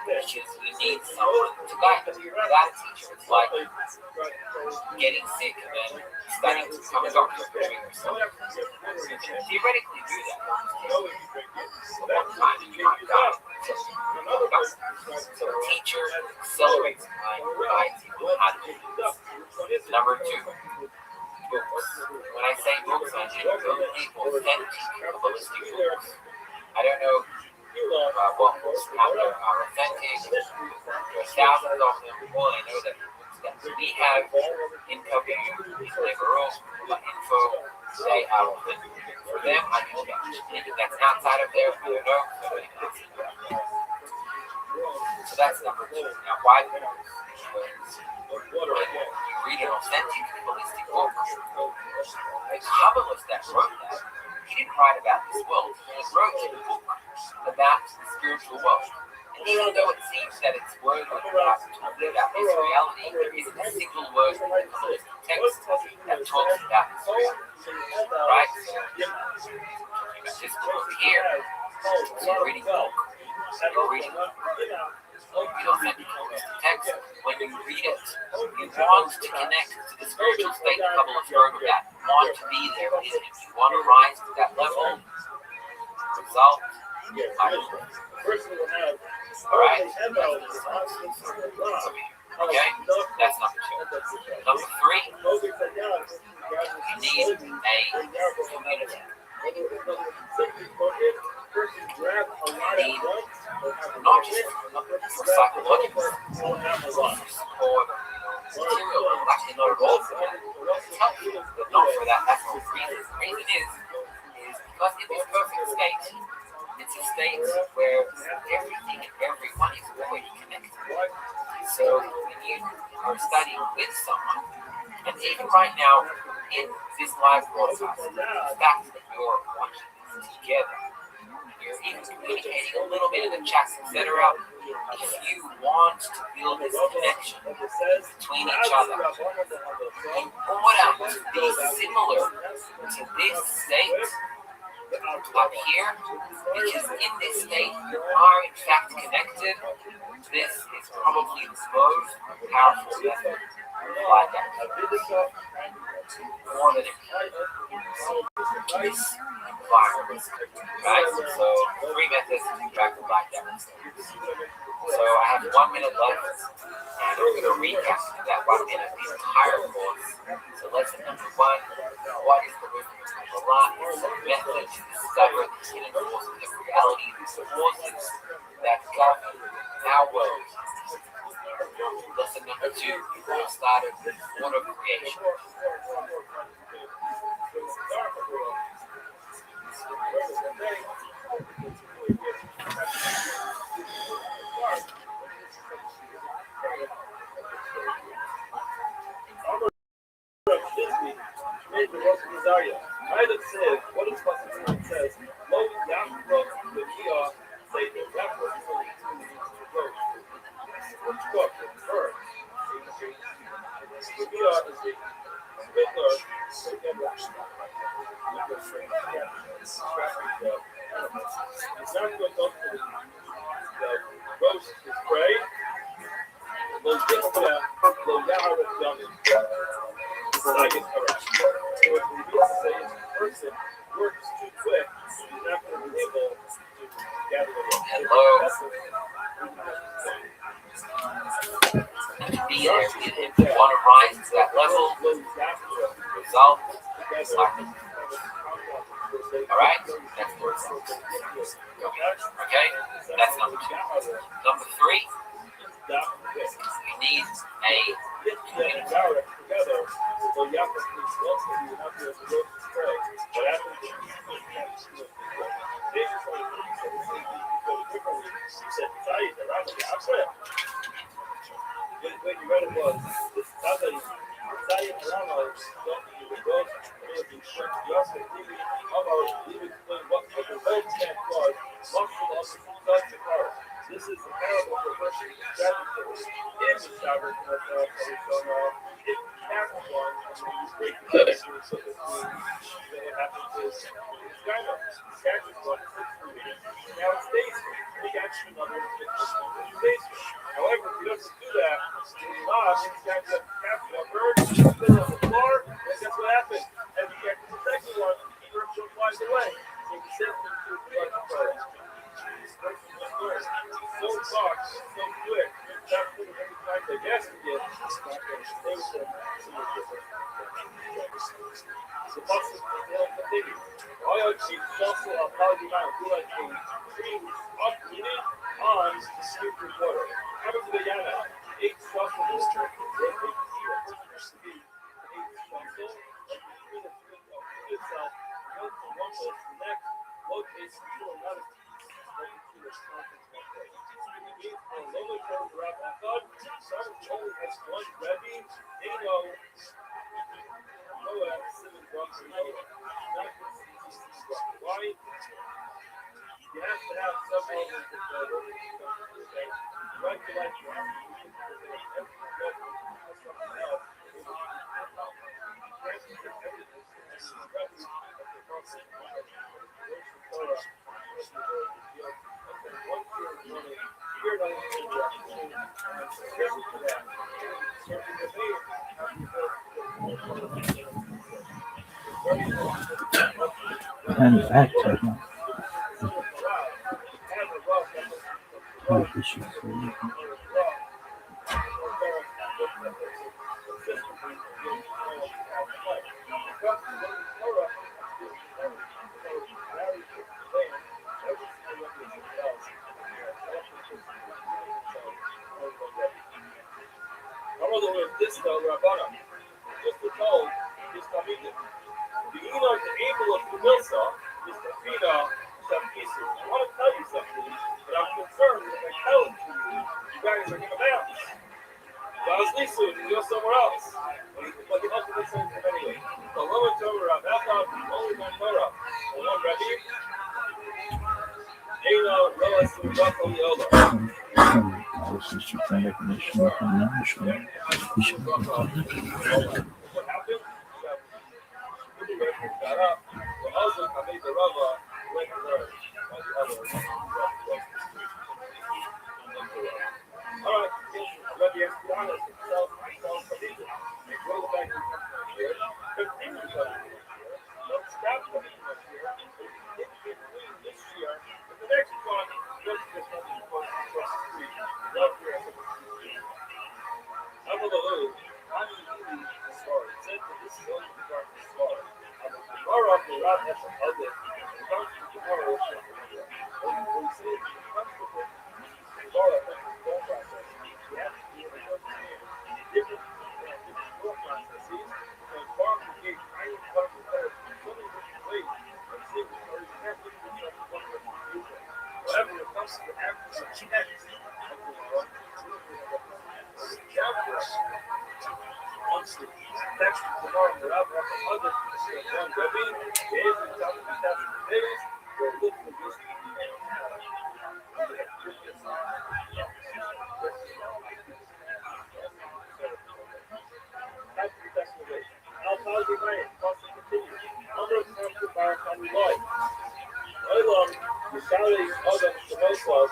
Which is you need someone to guide you. Without a teacher, it's like getting sick and then studying to become a doctor for yourself. You can theoretically do that. But one time you might die. So a teacher accelerates time, guides you on how to do this. Number two, books. When I say books, I mean only authentic Kabbalistic books. I don't know what books out there are authentic. There are thousands of them. All I know that the books that we have in Kabbalism, in Info, they are authentic. For them, I can judge. Anything that's outside of there, I don't know. So that's number two. Now, why books? Because when you read an authentic Kabbalistic book, the Kabbalist that wrote that, he didn't write about this world. He wrote a book about the spiritual world. And even though it seems that it's word about this reality, there isn't a single word in the Kabbalistic text that talks about this reality. Right? So, this book here, so you're reading a book. You're reading authentic text. When you read it, you want to connect to the spiritual state the Kabbalah wrote about. You want to be there with him. You want to rise to that level. Result, alright? Okay? That's number two. Number three, you need a community. Not just for psychological support, material, actually not at all for that. It's helpful, but not for that. That's not the reason. The reason is because in this perfect state, it's a state where everything and everyone is already connected. So when you are studying with someone, and even right now in this live broadcast, the fact that you're watching this together, you're even communicating a little bit in the chats, etc. If you want to build this connection between each other, in order to be similar to this state up here, because in this state you are in fact connected, this is probably the most powerful method of life activity. More than this environment, right? So 3 methods to track the black diamond. So I have 1 minute left, and we're going to recap that 1 minute, the entire course. So lesson number 1, what is the wisdom of Kabbalah? It's a method to discover the hidden forces of reality, the forces that govern our world. Lesson number 2, we all started with order of creation. Be there with him. You want to rise to that level. Result. Alright? That's the result. Okay? That's number 2. Number 3, we need a community. happens is it's kind of catches one 6 weeks. Now it stays for he catches another 6 days. However, if he doesn't do that, he's lost, he's got to capture a bird, put it on the floor, and guess what happens? And he catches the second one, he flies away. So he sends him to the other bird. So fast, so quick, that every time they guess it, they would say, the boxes will continue. Oil cheap also a party out who has been treated up meaning on the street reporter. Coming to the Yana, 8 social district, they think he itself, goes from one place to the next, locates to another. Only has one Rebbe, they know Moab, 7 blocks from Noah. Not why? You have to have some elements of that. Right to life, you have to something else. And back to him. Oh, this is This though, Rabbana, just to told, is Tamid. The Enoch, the able of the Milsa, is the Fina, Shapisu. I want to tell you something, but I'm concerned if I tell it to you, you guys are going to bounce. Lisu, you go somewhere else. But you have to listen to him anyway. The lower Torah, Rabbi, only one Torah, the one Rabbi. Eno, Loasu, Bakal Yola. This is your recognition of national. What happened? Got up. The husband, I made the Rava, went to learn. All right, let me be honest. Self-belief. They go back to here. Continue coming here. Don't stop coming here. This year, the next one, just this one is going to cross the street. Love here. I'm a little. I'm really sorry. It said that this is only the darkest star. I'm a tomorrow of the rock has a other. It comes to tomorrow. We say it comes to the tomorrow. Thought process. We have to be able to understand different thought processes. And far from being trying to come to her in so many different ways. I'm saying that you have to do something one way or the other. However, it comes to the actions of checks. Once the text of the Lord, the Rabbi, other one Rebbe, gave the top of the test of the days, we're looking at this. I'll tell you my continue. Number of times the Barakani life. Olam, the Sally, Adam, the Mosov,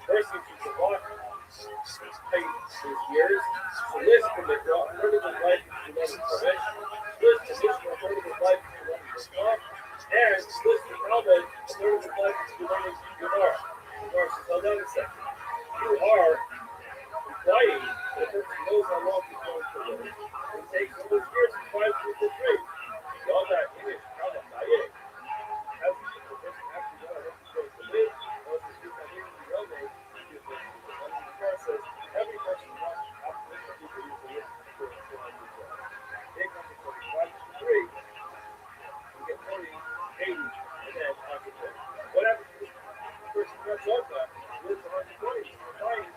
person to survive. His years, so list from the third of his life to run his profession, list additional third of his life to run his job, and list the Talmud a third of his life to run his Gemara. So that is second. You are implying that a person knows how long he's going to live. It takes all those years from 5 to 3. All that in it, how about that? As the person actually knows how long he's going to live, or if he's not even the young age, says every person wants to have to live for years for they come to 45 to 3, you get 40, 80, and then 100. What happens if the person runs up that, lives 120, fine,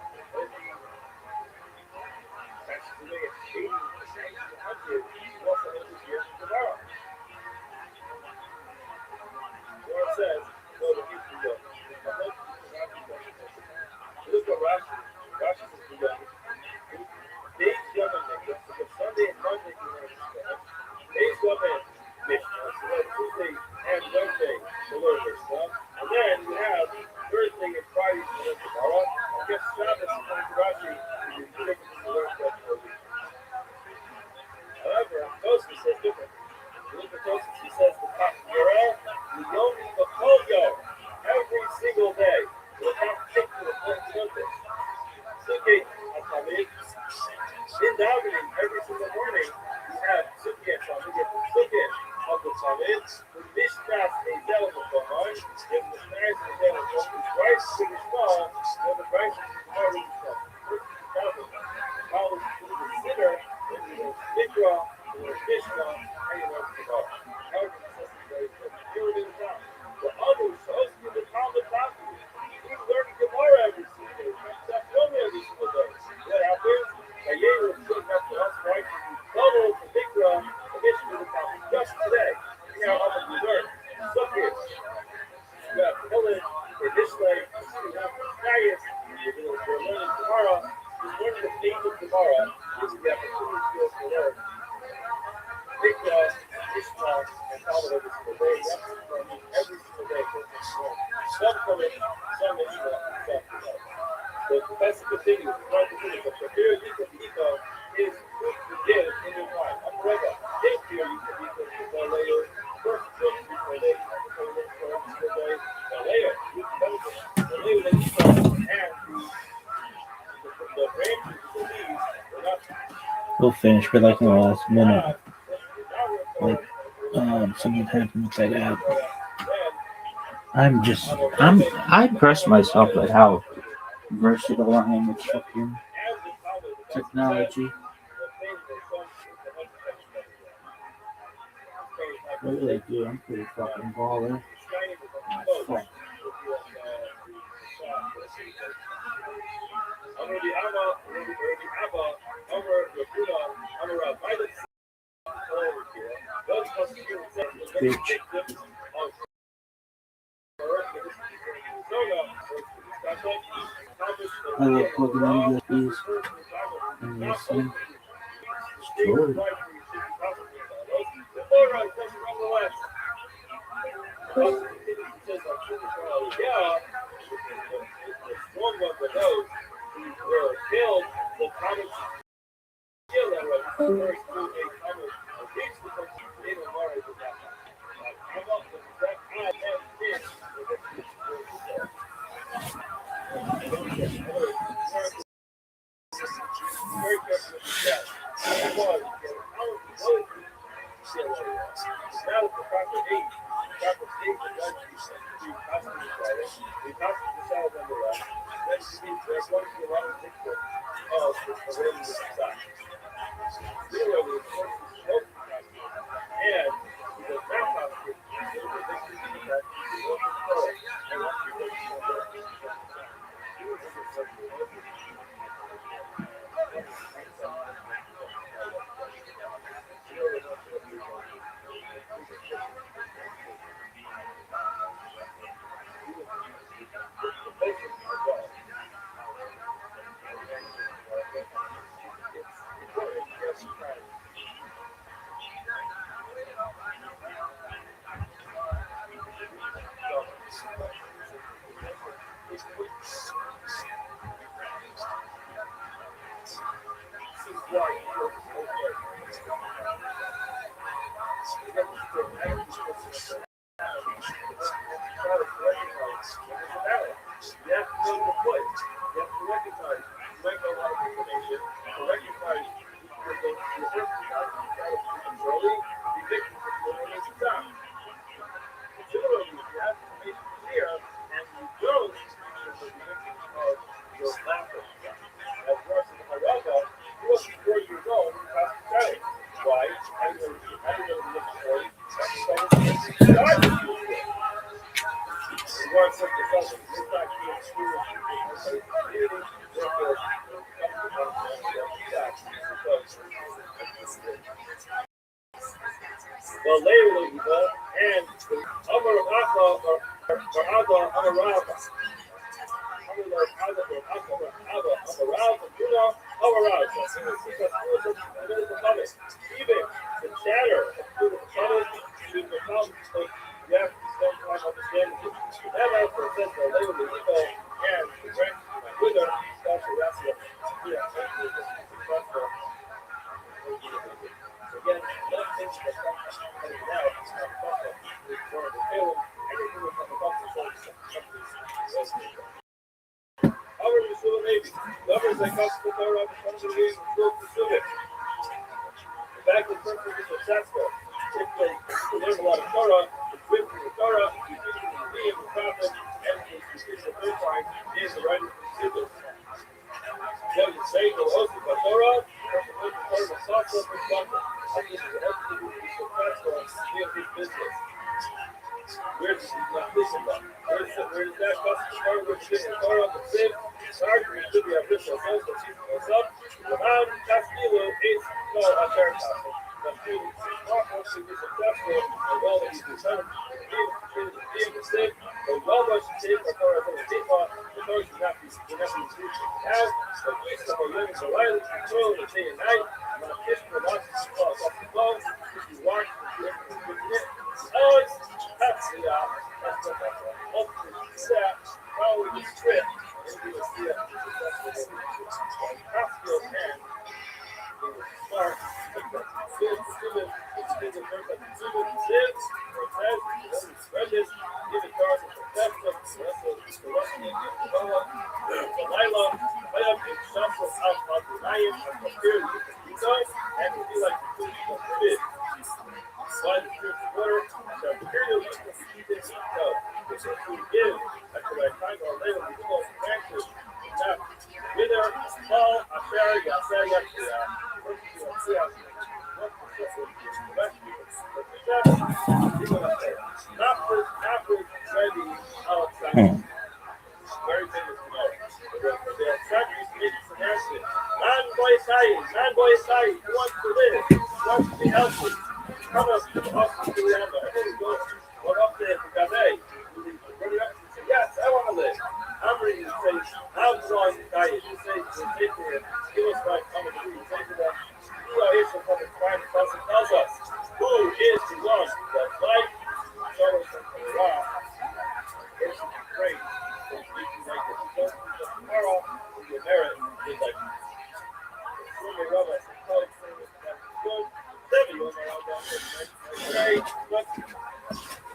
that's the way it's 80 to 100, you also have this year tomorrow. Yorel, Leomi Bakolyo, every single day, without particular notice. Sukkot Atamid, in davening every single morning, we have Sukkot Atamid, Sukkot of the Tamid, who mishnas Ezel Mukomon, if the stars Ezel Mukomon is right to the small, then the right to the small is the college to the sinner, then you know Mikra, you know Mishnah, and you know Gemara. However, this is very important. Here it is now. The others, those who the Talmud Talmud, you learn Gemara every single day. That's only every single day. What happens? Yair is looking up to us, right? Double the Mikra, the Mishnah, the Talmud, just today. You know, I'm going to learn. Sukkot. You have Hillel, or Mishlei, you have Marius, we're learning tomorrow. We're learning the theme of tomorrow. This is the opportunity for us to learn. Mikra, Mishnah, and Talmud every single day. That's every single day. Some from it, some Mishnah, some Talmud. So that's the continues. It's not continuous. But the fear you can be is proof to give in your mind. I'm forever. This fear you can be the layer. First, just before they the layer. You can benefit. The layer that you saw and the branches of the leaves are not. We'll finish, but like in the last minute, like something happened with that app. I impressed myself at how versatile I am with fucking technology. I really do. I'm pretty fucking baller. Fuck. Bitch. I love plugging in USBs and listening. It's true. The fact that person is successful, if they learn a lot of Torah, it's good for the Torah, it's good for the Nevi'im, the prophets, and it's the third time is the writing of the Siddur. What you say, the host of the Torah, the Torah was also responsible. And this is ultimately be successful in his business. Where does he not listen about? Where does that cost the Torah, which is the Torah, the Sid, sorry, we should be official, so the chief goes up, the man, Castilu, is no a fair castle. But he is not going to be successful in all that he's done. He is the Sid, but well much to take the Torah from the Tikva, the Torah should not be used to have, but we still are living the right control the day and night, and not kiss the watch the flow, off the flow, if you watch the it. Always that's the ultimate step, probably the trip, and we will see that Pascal can start spread this, give it cars and protect them, the Russian and the nylon, I have been shuffled out of the Ryan and the period and it be like the food of the bid. Why the truth of water, and the material you can see this so this is what we give, after I find our later we go back to now, wither, fall, affair, yasser, yasser, very famous the tragedies made pronounced it. Non-boy Sai, who wants to live, who wants to be healthy. Come up to the hospital to Yamba. I didn't go up there to Gabe. Bring it up and say, yes, I want to live. I'm reading the face. I'm drawing the diet. You say, take it. Give us my common food. Say to them, who are here to come and find the person tells us who is the one that life show us from the law. It's great. So you can make it. You don't do the tomorrow with your merit. It's like, Rabbi, good.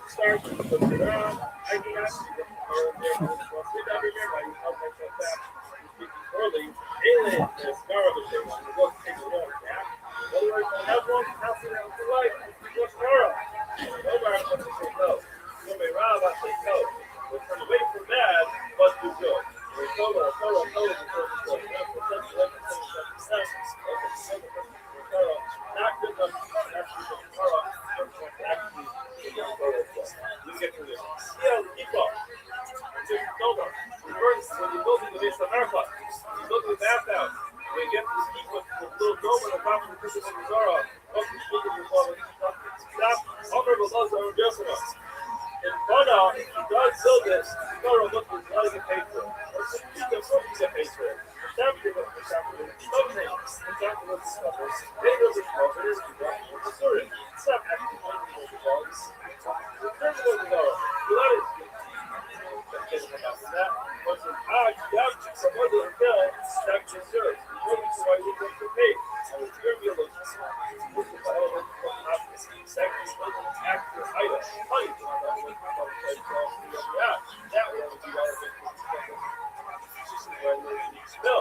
Start to put it around. I can ask you early. Alien is garbage. Go take a look. Otherwise, I have one house around the life. What's Nora? Nobody wants to say no. So may Rob, I say no. We're trying to wait for bad, but do good. We're total. Not good enough to actually get Torah. You get to this. Yeah, keep up. Just don't know. When you're building the base of America, you're building the bathhouse. When you get to the keep with the little dome on the top of the Christian of the Zara, up the street of the Father, stop, honorable laws are Jerusalem. In Bana, if he does build this, Torah looks like a paid for. Or you get paid for it. Something with the something. Something with the suffers. They build the covenant, with the Surah. Stop acting like the dogs. Return to the Torah. You let it. That was an odd job from other than that you serve. What is why you don't get paid? And it's your meal of second actor item. Honey, that will be all of it. No.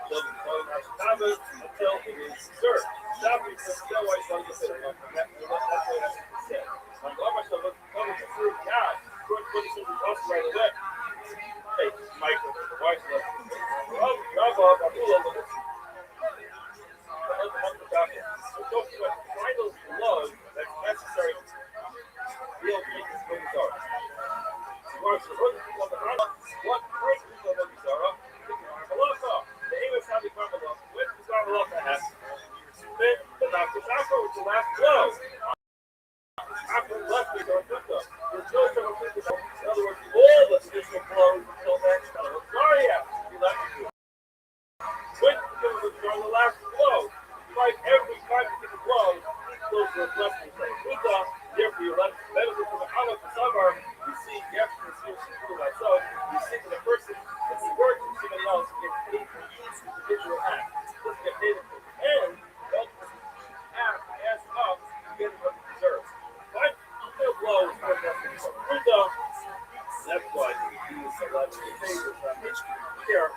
Doesn't call it until it is served. Stop it because no one is going to say that's what I said. I'm going to look at the fruit now. Right away. Hey, Michael, the wife left. Don't find those gloves that's necessary. Real Jesus, what is our? What person of the Zara? The aim is how the Carmela. When the Carmela has then the doctor's after was the last blow. After the left, we don't put them. There's no sort of physical. In other words, all the physical blows until next time. Sorry, you left me. When the last blow, like every time you get a blow, those were left me. Therefore, you're left benefit from the out of the suburb. You see, after the seriously do myself, you see to the person that he works with somebody else to get paid for each individual act. Doesn't get paid for it. And act as up, you get what you deserve. But no blow is more than that's why you use a lot of favors here.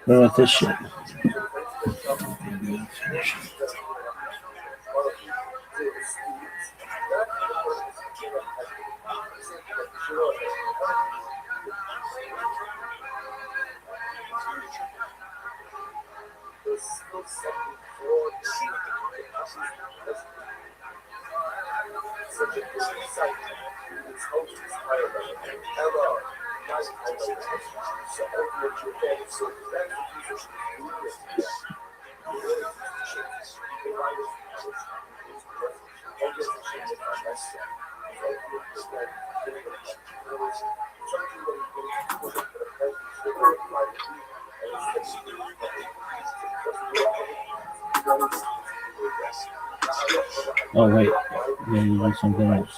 What about this shit? Oh wait, yeah, you do something else.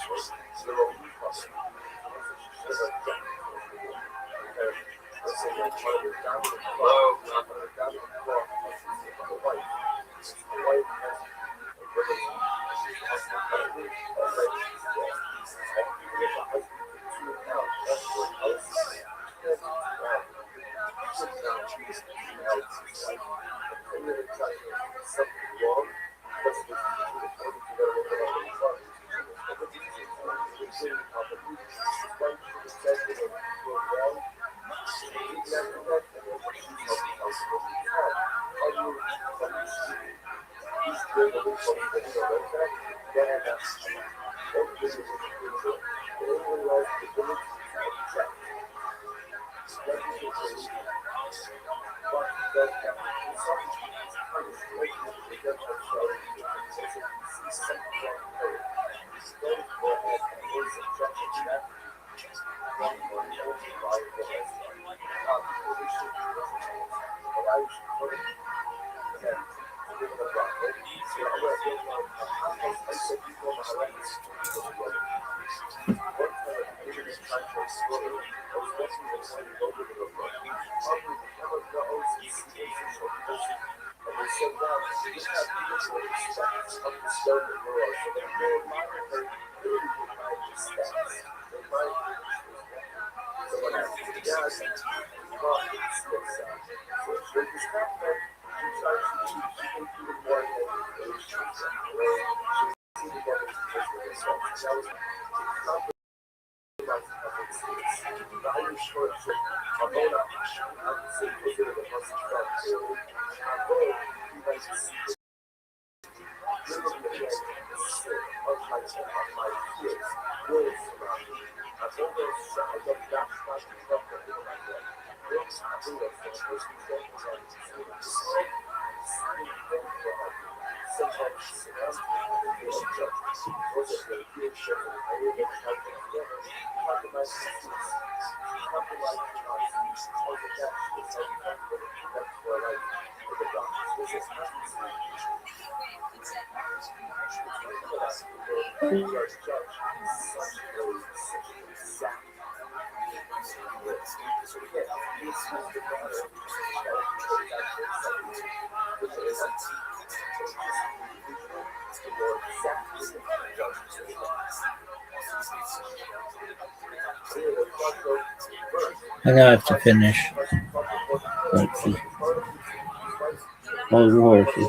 I now have to finish. Let's see. All the horses.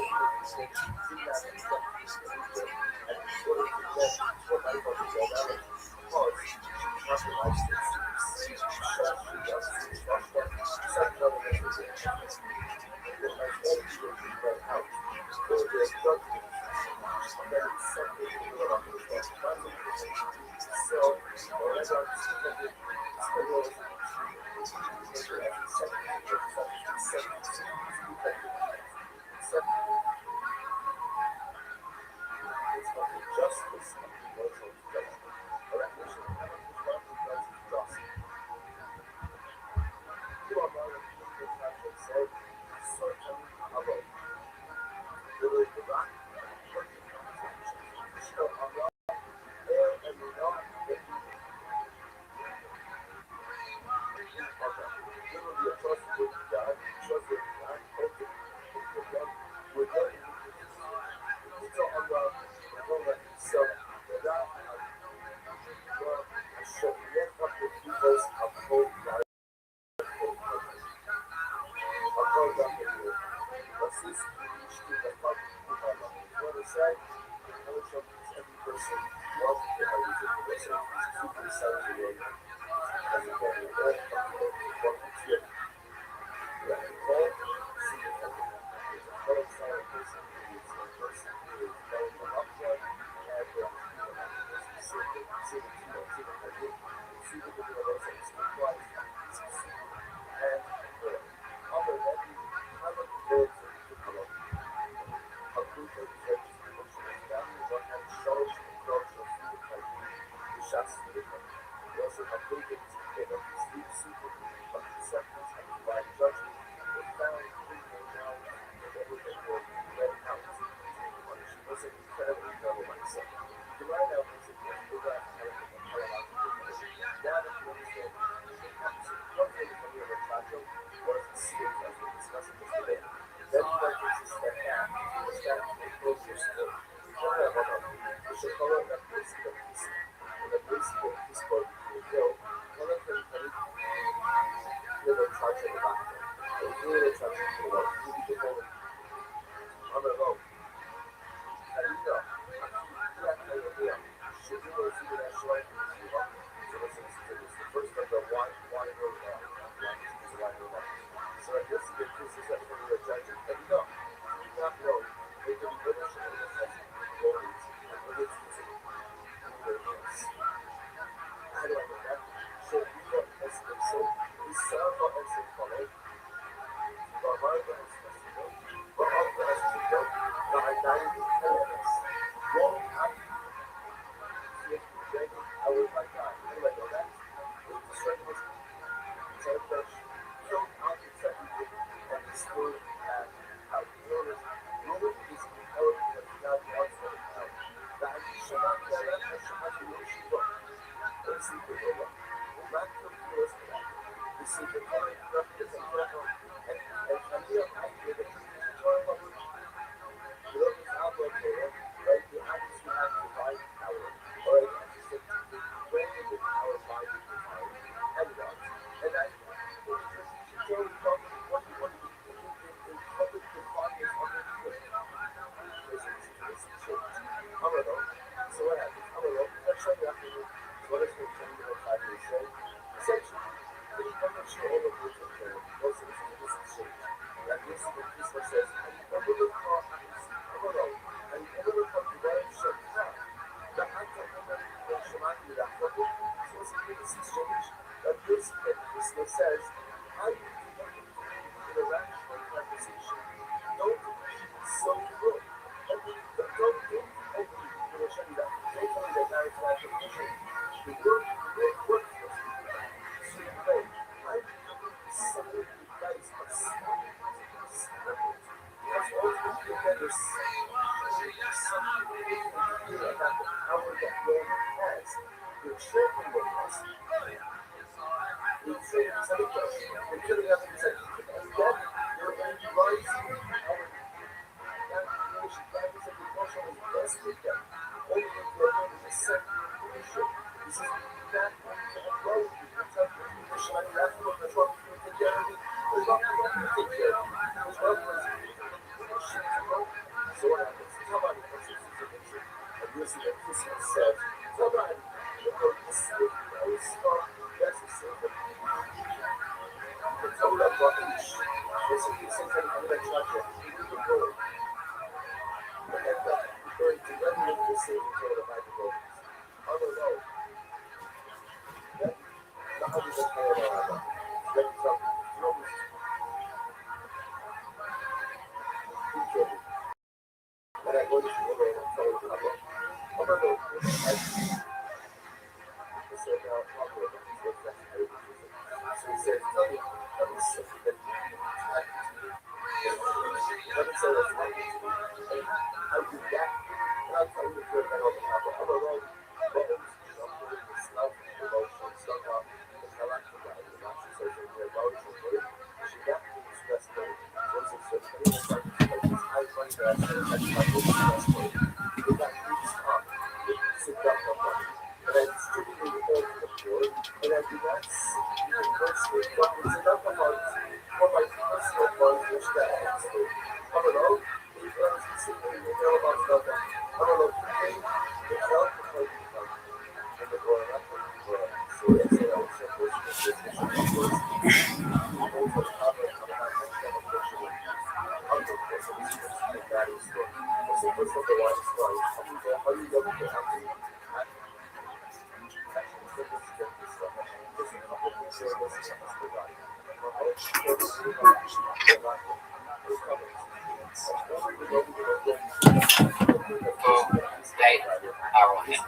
They are on them.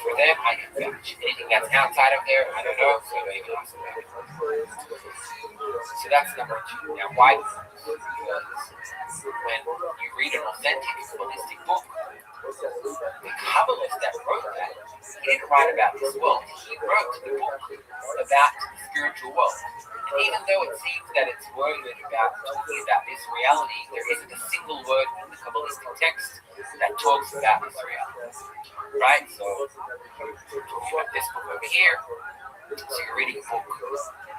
For them, I can vouch. Anything that's outside of there, I don't know, so they can ask about it. So that's number two. Now, why? Because when you read an authentic Kabbalistic book, the Kabbalist that wrote that, he didn't write about this world. He wrote the book about the spiritual world. And even though it seems that it's worded about talking about this reality, there isn't a single word in the Kabbalistic text that talks about this reality. Right? So, talking about this book over here, so you're reading a book.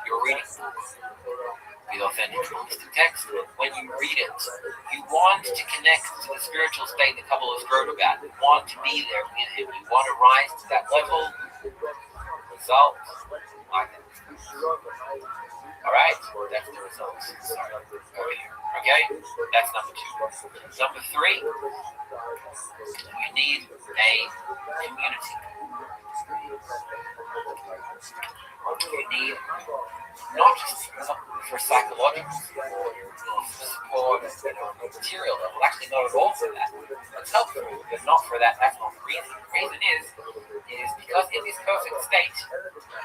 You're reading a book. with authentic holistic text. When you read it, you want to connect to the spiritual state the Kabbalah wrote about. You want to be there with him. You want to rise to that level. Result, like that. Alright, that's the results. Sorry, over here. Okay, that's number 2. Number 3, you need a community. You need not just for psychological support, material level, actually not at all for that. It's helpful, but not for that. That's not the reason. The reason is because in this perfect state,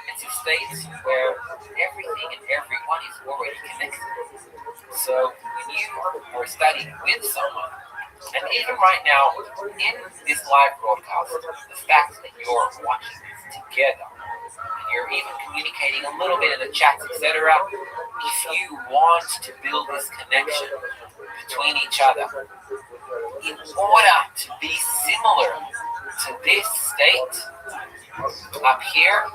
it's a state where everything and everyone is already connected. So when you are studying with someone, and even right now, in this live broadcast, the fact that you're watching this together, and you're even communicating a little bit in the chats, etc., if you want to build this connection between each other, in order to be similar to this state up here,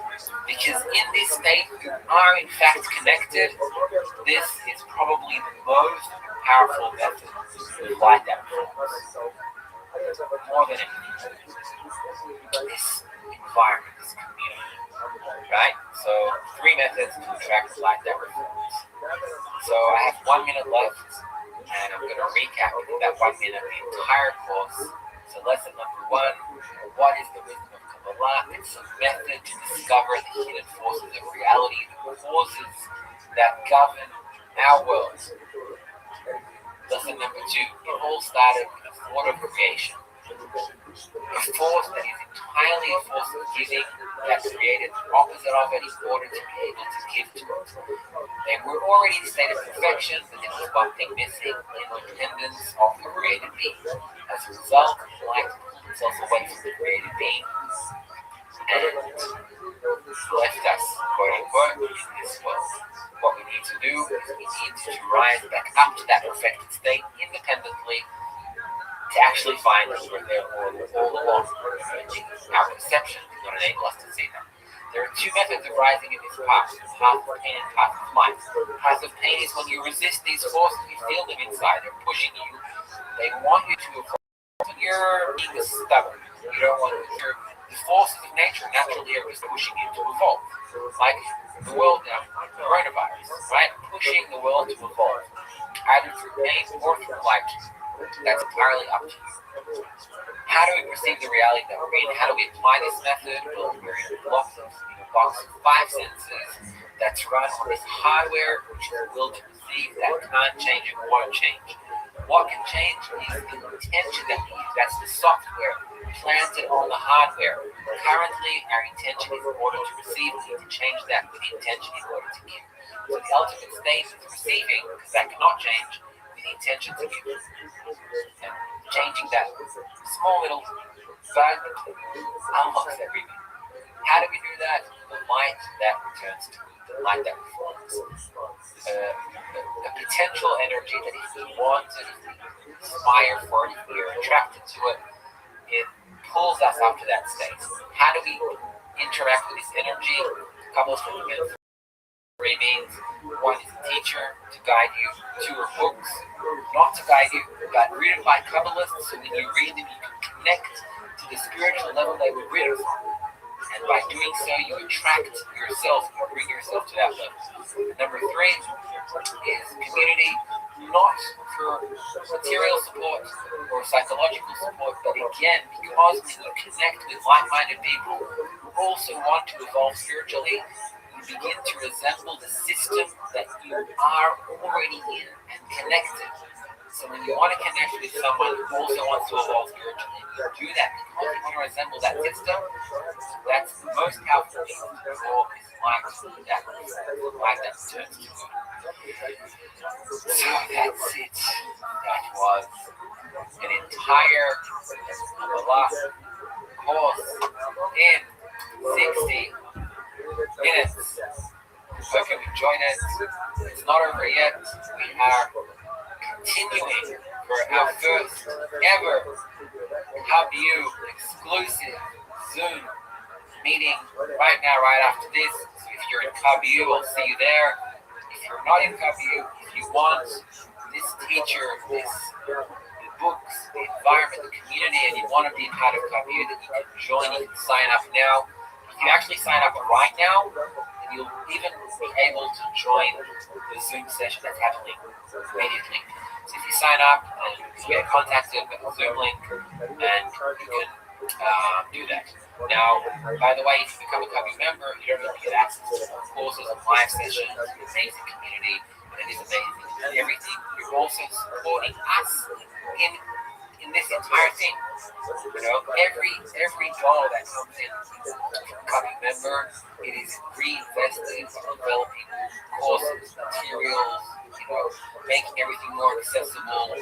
because in this state you are in fact connected, this is probably the most powerful method of light that performs. More than anything, this environment, this community, right? So 3 methods to attract light that performs. So I have 1 minute left, and I'm going to recap in that 1 minute the entire course. So lesson number 1, what is the wisdom of Kabbalah? It's a method to discover the hidden forces of reality, the forces that govern our world. Lesson number 2, it all started with a thought of creation. A force that is entirely a force of giving, that created the opposite of it in order to be able to give to it. And we're already in a state of perfection, but there was one thing missing, independence of the created being. As a result, light pulled itself away from the created being and left us, quote unquote, in this world. What we need to do is we need to rise back up to that perfected state independently to actually find that we're there all along. Our perception does not enable us to see that. There are 2 methods of rising in this path of pain and path of light. Path of pain is when you resist these forces, you feel them inside, they're pushing you. They want you to evolve. When you're being stubborn, you don't want to. The forces of nature naturally are just pushing you to evolve. Like the world now, coronavirus, right? Pushing the world to evolve. Either through pain or through light. That's entirely up to you. How do we perceive the reality that we're in? How do we apply this method? Well, we're in a box of 5 senses that's run on this hardware, which is the will to perceive, that can't change and won't change. What can change is the intention that we use. That's the software planted on the hardware. Currently, our intention is in order to receive. We need to change that with the intention in order to give. So the ultimate state is receiving, because that cannot change, with the intention to give. And changing that small little bug unlocks everything. How do we do that? The light that returns to it, the light that reforms. The potential energy that if we want it, if we aspire for it, if we are attracted to it, it pulls us up to that state. How do we interact with this energy? A couple of fundamentals. 3 means 1 is a teacher to guide you, 2 are books not to guide you, but written by Kabbalists, so when you read them you can connect to the spiritual level they were written from. And by doing so you attract yourself, you bring yourself to that level. And number 3 is community, not for material support or psychological support, but again, because when you connect with like-minded people who also want to evolve spiritually, you begin to resemble the system that you are already in and connected. So when you want to connect with someone who also wants to evolve spiritually, you do that because you want to resemble that system. That's the most powerful thing for this light that turns to good. So that's it. That was an entire Kabbalah course in 60 minutes. Hope you enjoyed it. It's not over yet. We are continuing for our first ever Kabyu exclusive Zoom meeting right now, right after this. So if you're in Kabyu, I'll see you there. If you're not in Kabiyu, if you want this teacher, the books, the environment, the community, and you want to be part of Kabiyu, that you can join, you can sign up now. If you actually sign up right now, then you'll even be able to join the Zoom session that's happening immediately. So if you sign up and you get contacted with the Zoom link, and you can do that. Now, by the way, if you become a Kabiyu member, you don't only get access to courses and live sessions, an amazing community, and it is amazing. And everything, you're also supporting us in this entire thing. You know, every dollar that comes in from Kabiyu member, it is reinvested in developing courses, materials, you know, making everything more accessible.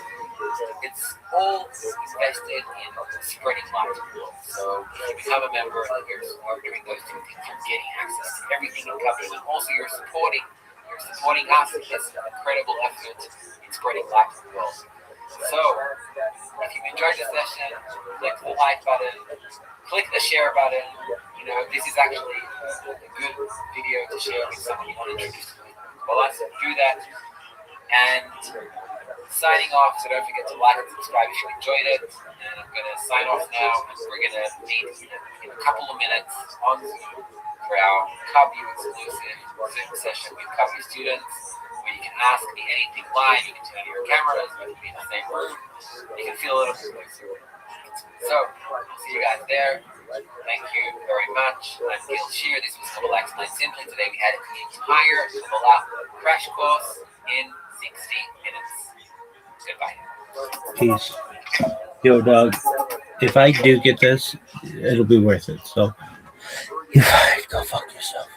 It's all invested in spreading light. So if you become a member and you're doing those two things, you're getting access to everything in Kabiyu, and also you're supporting us in this incredible effort in spreading light to the world. So if you've enjoyed the session, click the like button, click the share button. You know, this is actually a good video to share with someone you want to introduce to me. Well, let's do that. And signing off, so don't forget to like and subscribe if you enjoyed it. And I'm going to sign off now, and we're going to meet in a couple of minutes on Zoom for our Kabiyu exclusive Zoom session with Kabiyu students, where you can ask me anything live. You can turn on your cameras, we can be in the same room. You can feel a little exclusive. So, see you guys there. Thank you very much. I'm Gil Shear. This was Kabbalah Explained Simply. Today we had the entire Kabbalah crash course in 60 minutes. Goodbye. Peace. Yo, dog. If I do get this, it'll be worth it. So, go fuck yourself.